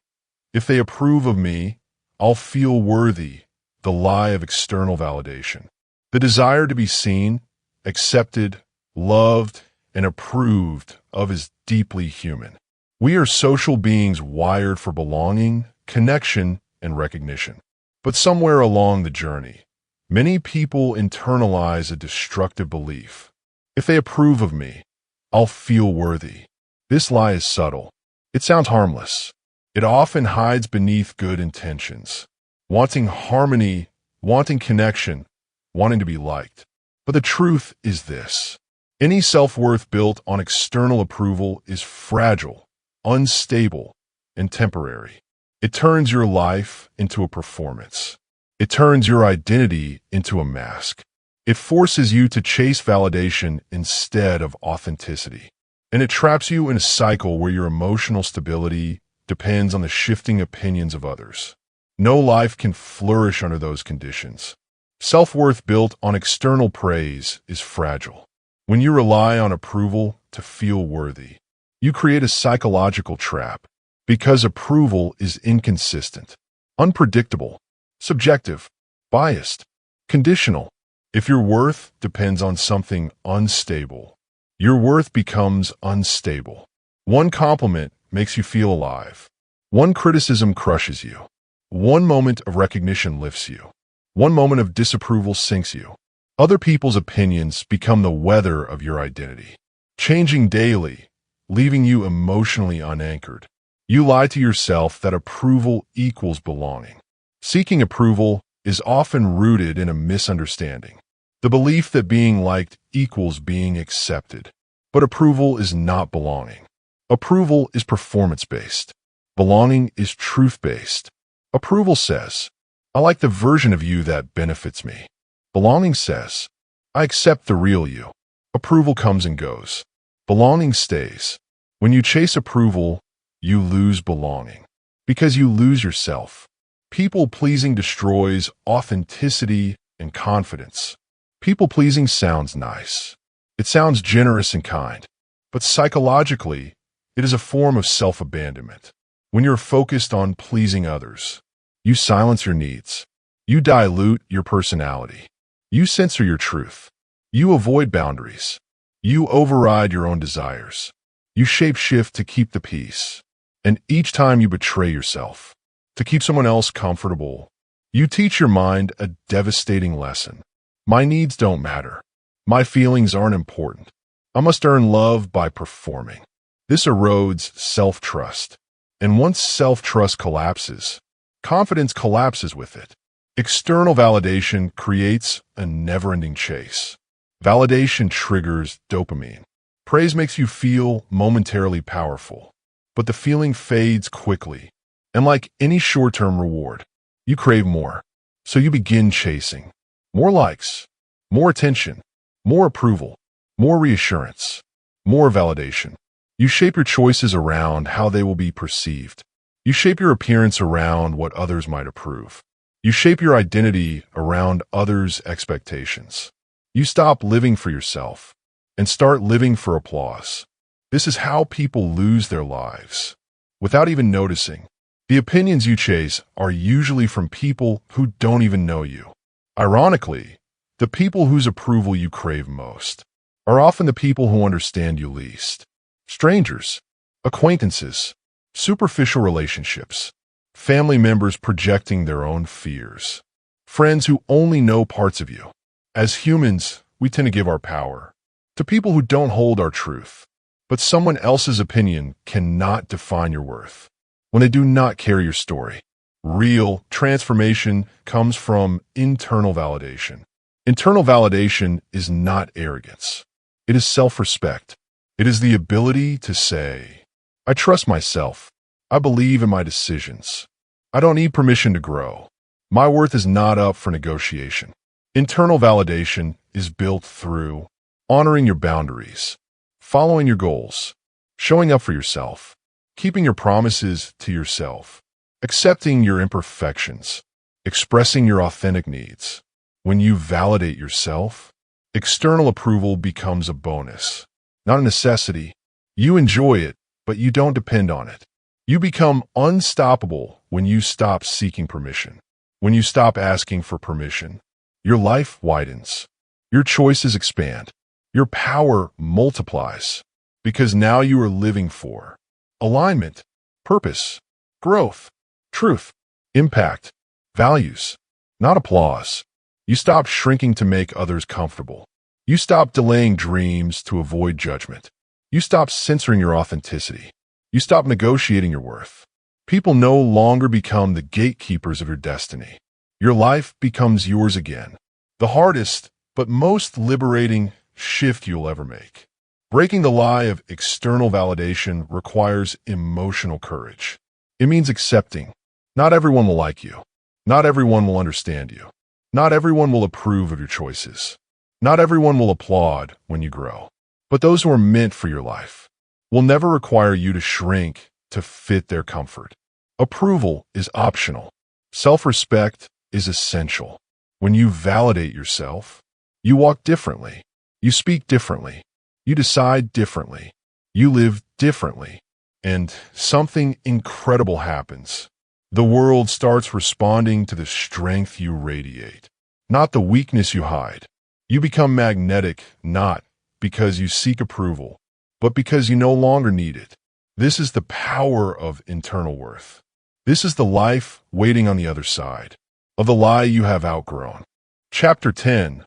If they approve of me, I'll feel worthy. The lie of external validation. The desire to be seen, accepted, loved, and approved of is deeply human. We are social beings wired for belonging, connection, and recognition. But somewhere along the journey, many people internalize a destructive belief. If they approve of me, I'll feel worthy. This lie is subtle. It sounds harmless. It often hides beneath good intentions. Wanting harmony, wanting connection, wanting to be liked. But the truth is this. Any self-worth built on external approval is fragile, unstable, and temporary. It turns your life into a performance. It turns your identity into a mask. It forces you to chase validation instead of authenticity. And it traps you in a cycle where your emotional stability depends on the shifting opinions of others. No life can flourish under those conditions. Self-worth built on external praise is fragile. When you rely on approval to feel worthy, you create a psychological trap because approval is inconsistent, unpredictable, subjective, biased, conditional. If your worth depends on something unstable, your worth becomes unstable. One compliment makes you feel alive. One criticism crushes you. One moment of recognition lifts you. One moment of disapproval sinks you. Other people's opinions become the weather of your identity, changing daily, leaving you emotionally unanchored. You lie to yourself that approval equals belonging. Seeking approval is often rooted in a misunderstanding. The belief that being liked equals being accepted. But approval is not belonging. Approval is performance-based. Belonging is truth-based. Approval says, I like the version of you that benefits me. Belonging says, I accept the real you. Approval comes and goes. Belonging stays. When you chase approval, you lose belonging. Because you lose yourself. People-pleasing destroys authenticity and confidence. People-pleasing sounds nice. It sounds generous and kind. But psychologically, it is a form of self-abandonment. When you're focused on pleasing others, you silence your needs. You dilute your personality. You censor your truth. You avoid boundaries. You override your own desires. You shape-shift to keep the peace. And each time you betray yourself, to keep someone else comfortable, you teach your mind a devastating lesson. My needs don't matter. My feelings aren't important. I must earn love by performing. This erodes self-trust. And once self-trust collapses, confidence collapses with it. External validation creates a never-ending chase. Validation triggers dopamine. Praise makes you feel momentarily powerful, but the feeling fades quickly. And like any short-term reward, you crave more. So you begin chasing. More likes, more attention, more approval, more reassurance, more validation. You shape your choices around how they will be perceived. You shape your appearance around what others might approve. You shape your identity around others' expectations. You stop living for yourself and start living for applause. This is how people lose their lives. Without even noticing, the opinions you chase are usually from people who don't even know you. Ironically, the people whose approval you crave most are often the people who understand you least. Strangers, acquaintances, superficial relationships. family members projecting their own fears, friends who only know parts of you. As humans, we tend to give our power to people who don't hold our truth. But someone else's opinion cannot define your worth when they do not carry your story. Real transformation comes from internal validation. Internal validation is not arrogance. It is self-respect. It is the ability to say, I trust myself. I believe in my decisions. I don't need permission to grow. My worth is not up for negotiation. Internal validation is built through honoring your boundaries, following your goals, showing up for yourself, keeping your promises to yourself, accepting your imperfections, expressing your authentic needs. When you validate yourself, external approval becomes a bonus, not a necessity. You enjoy it, but you don't depend on it. You become unstoppable when you stop seeking permission. When you stop asking for permission, your life widens. Your choices expand. Your power multiplies because now you are living for alignment, purpose, growth, truth, impact, values, not applause. You stop shrinking to make others comfortable. You stop delaying dreams to avoid judgment. You stop censoring your authenticity. You stop negotiating your worth. People no longer become the gatekeepers of your destiny. Your life becomes yours again. The hardest, but most liberating shift you'll ever make. Breaking the lie of external validation requires emotional courage. It means accepting. Not everyone will like you. Not everyone will understand you. Not everyone will approve of your choices. Not everyone will applaud when you grow. But those who are meant for your life will never require you to shrink to fit their comfort. Approval is optional. Self-respect is essential. When you validate yourself, you walk differently. You speak differently. You decide differently. You live differently. And something incredible happens. The world starts responding to the strength you radiate, not the weakness you hide. You become magnetic, not because you seek approval, but because you no longer need it. This is the power of internal worth. This is the life waiting on the other side of the lie you have outgrown. Chapter 10.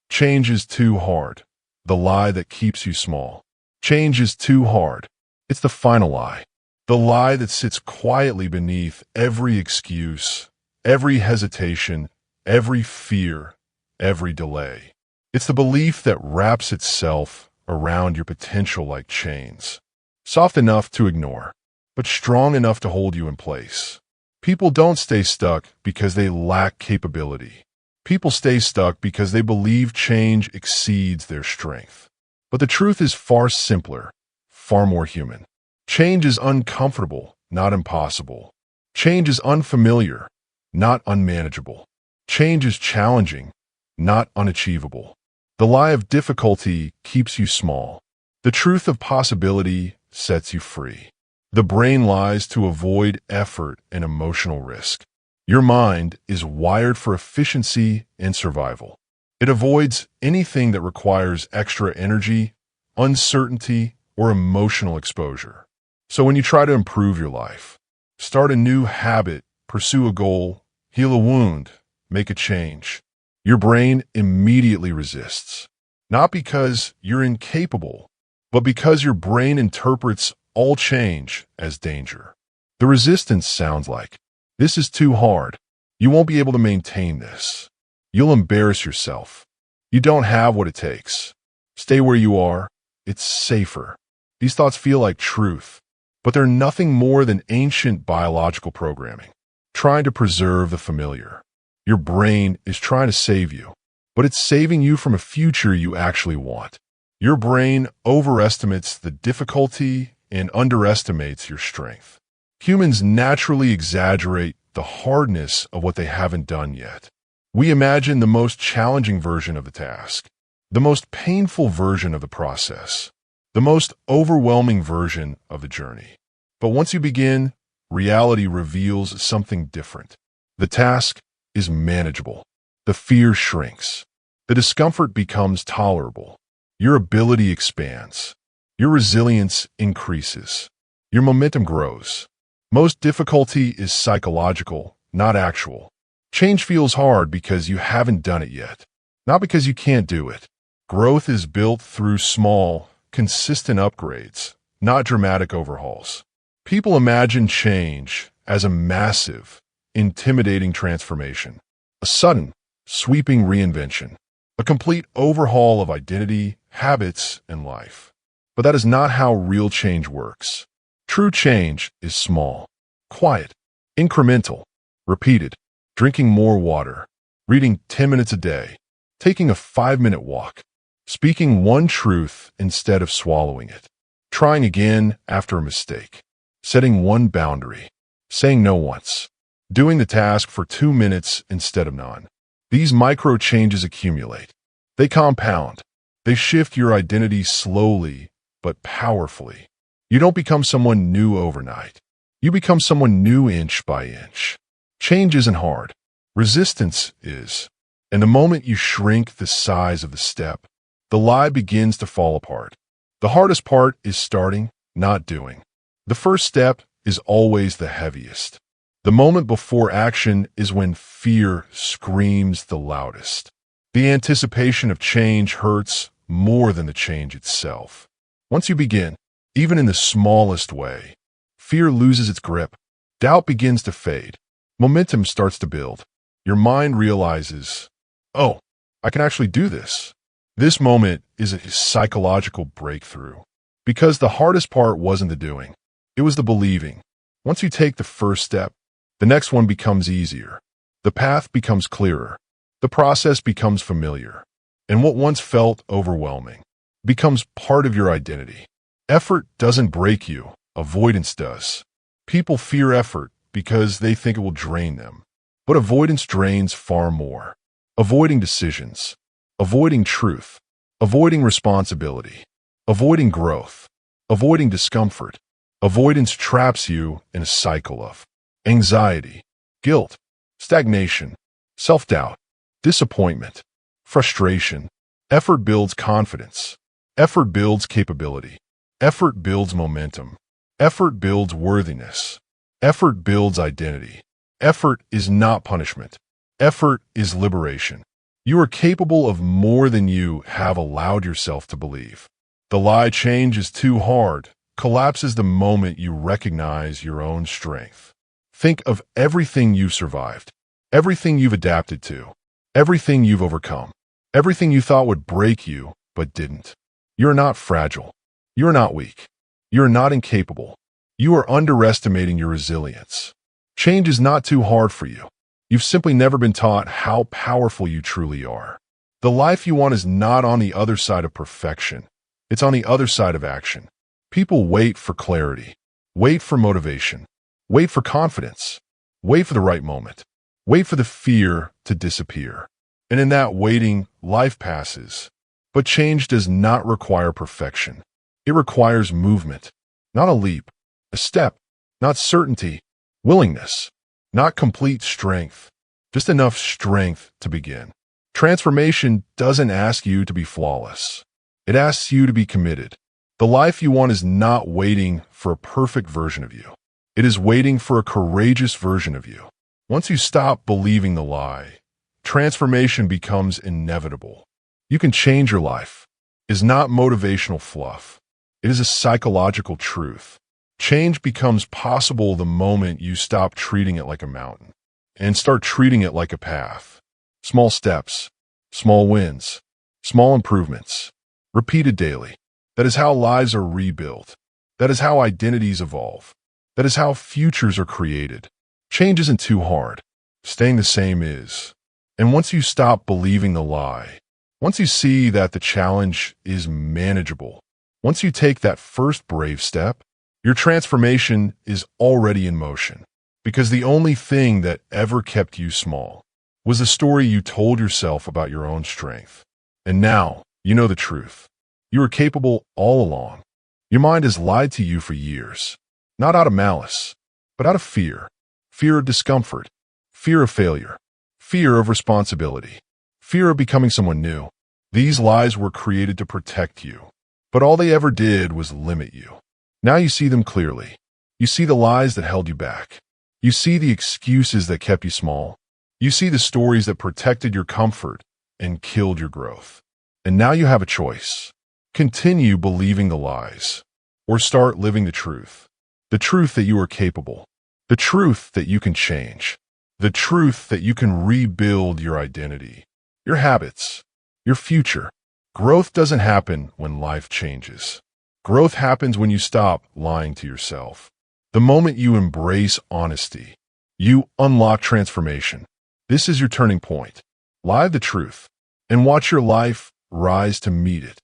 Change is too hard. The lie that keeps you small. Change is too hard. It's the final lie. The lie that sits quietly beneath every excuse, every hesitation, every fear, every delay. It's the belief that wraps itself around your potential like chains, soft enough to ignore, but strong enough to hold you in place. People don't stay stuck because they lack capability. People stay stuck because they believe change exceeds their strength. But the truth is far simpler, far more human. Change is uncomfortable, not impossible. Change is unfamiliar, not unmanageable. Change is challenging, not unachievable. The lie of difficulty keeps you small. The truth of possibility sets you free. The brain lies to avoid effort and emotional risk. Your mind is wired for efficiency and survival. It avoids anything that requires extra energy, uncertainty, or emotional exposure. So when you try to improve your life, start a new habit, pursue a goal, heal a wound, make a change, your brain immediately resists. Not because you're incapable, but because your brain interprets all change as danger. The resistance sounds like, this is too hard. You won't be able to maintain this. You'll embarrass yourself. You don't have what it takes. Stay where you are. It's safer. These thoughts feel like truth, but they're nothing more than ancient biological programming, trying to preserve the familiar. Your brain is trying to save you, but it's saving you from a future you actually want. Your brain overestimates the difficulty and underestimates your strength. Humans naturally exaggerate the hardness of what they haven't done yet. We imagine the most challenging version of the task, the most painful version of the process, the most overwhelming version of the journey. But once you begin, reality reveals something different. The task is manageable. The fear shrinks. The discomfort becomes tolerable. Your ability expands. Your resilience increases. Your momentum grows. Most difficulty is psychological, not actual. Change feels hard because you haven't done it yet, not because you can't do it. Growth is built through small, consistent upgrades, not dramatic overhauls. People imagine change as a massive, intimidating transformation, a sudden, sweeping reinvention, a complete overhaul of identity, habits, and life. But that is not how real change works. True change is small, quiet, incremental, repeated, drinking more water, reading 10 minutes a day, taking a 5-minute walk, speaking one truth instead of swallowing it, trying again after a mistake, setting one boundary, saying no once, doing the task for 2 minutes instead of none. These micro changes accumulate. They compound. They shift your identity slowly but powerfully. You don't become someone new overnight. You become someone new inch by inch. Change isn't hard. Resistance is. And the moment you shrink the size of the step, the lie begins to fall apart. The hardest part is starting, not doing. The first step is always the heaviest. The moment before action is when fear screams the loudest. The anticipation of change hurts more than the change itself. Once you begin, even in the smallest way, fear loses its grip. Doubt begins to fade. Momentum starts to build. Your mind realizes, oh, I can actually do this. This moment is a psychological breakthrough. Because the hardest part wasn't the doing. It was the believing. Once you take the first step, the next one becomes easier. The path becomes clearer. The process becomes familiar. And what once felt overwhelming becomes part of your identity. Effort doesn't break you. Avoidance does. People fear effort because they think it will drain them. But avoidance drains far more. Avoiding decisions. Avoiding truth. Avoiding responsibility. Avoiding growth. Avoiding discomfort. Avoidance traps you in a cycle of anxiety, guilt, stagnation, self-doubt, disappointment, frustration. Effort builds confidence. Effort builds capability. Effort builds momentum. Effort builds worthiness. Effort builds identity. Effort is not punishment. Effort is liberation. You are capable of more than you have allowed yourself to believe. The lie change is too hard collapses the moment you recognize your own strength. Think of everything you've survived, everything you've adapted to, everything you've overcome, everything you thought would break you but didn't. You're not fragile. You're not weak. You're not incapable. You are underestimating your resilience. Change is not too hard for you. You've simply never been taught how powerful you truly are. The life you want is not on the other side of perfection. It's on the other side of action. People wait for clarity, wait for motivation, wait for confidence, wait for the right moment, wait for the fear to disappear. And in that waiting, life passes. But change does not require perfection. It requires movement, not a leap, a step, not certainty, willingness, not complete strength, just enough strength to begin. Transformation doesn't ask you to be flawless. It asks you to be committed. The life you want is not waiting for a perfect version of you. It is waiting for a courageous version of you. Once you stop believing the lie, transformation becomes inevitable. You can change your life. It is not motivational fluff. It is a psychological truth. Change becomes possible the moment you stop treating it like a mountain and start treating it like a path. Small steps, small wins, small improvements, repeated daily. That is how lives are rebuilt. That is how identities evolve. That is how futures are created. Change isn't too hard. Staying the same is. And once you stop believing the lie, once you see that the challenge is manageable, once you take that first brave step, your transformation is already in motion. Because the only thing that ever kept you small was the story you told yourself about your own strength. And now, you know the truth. You were capable all along. Your mind has lied to you for years, not out of malice, but out of fear. Fear of discomfort, fear of failure, fear of responsibility, fear of becoming someone new. These lies were created to protect you, but all they ever did was limit you. Now you see them clearly. You see the lies that held you back. You see the excuses that kept you small. You see the stories that protected your comfort and killed your growth. And now you have a choice. Continue believing the lies, or start living the truth. The truth that you are capable. The truth that you can change. The truth that you can rebuild your identity, your habits, your future. Growth doesn't happen when life changes. Growth happens when you stop lying to yourself. The moment you embrace honesty, you unlock transformation. This is your turning point. Live the truth and watch your life rise to meet it.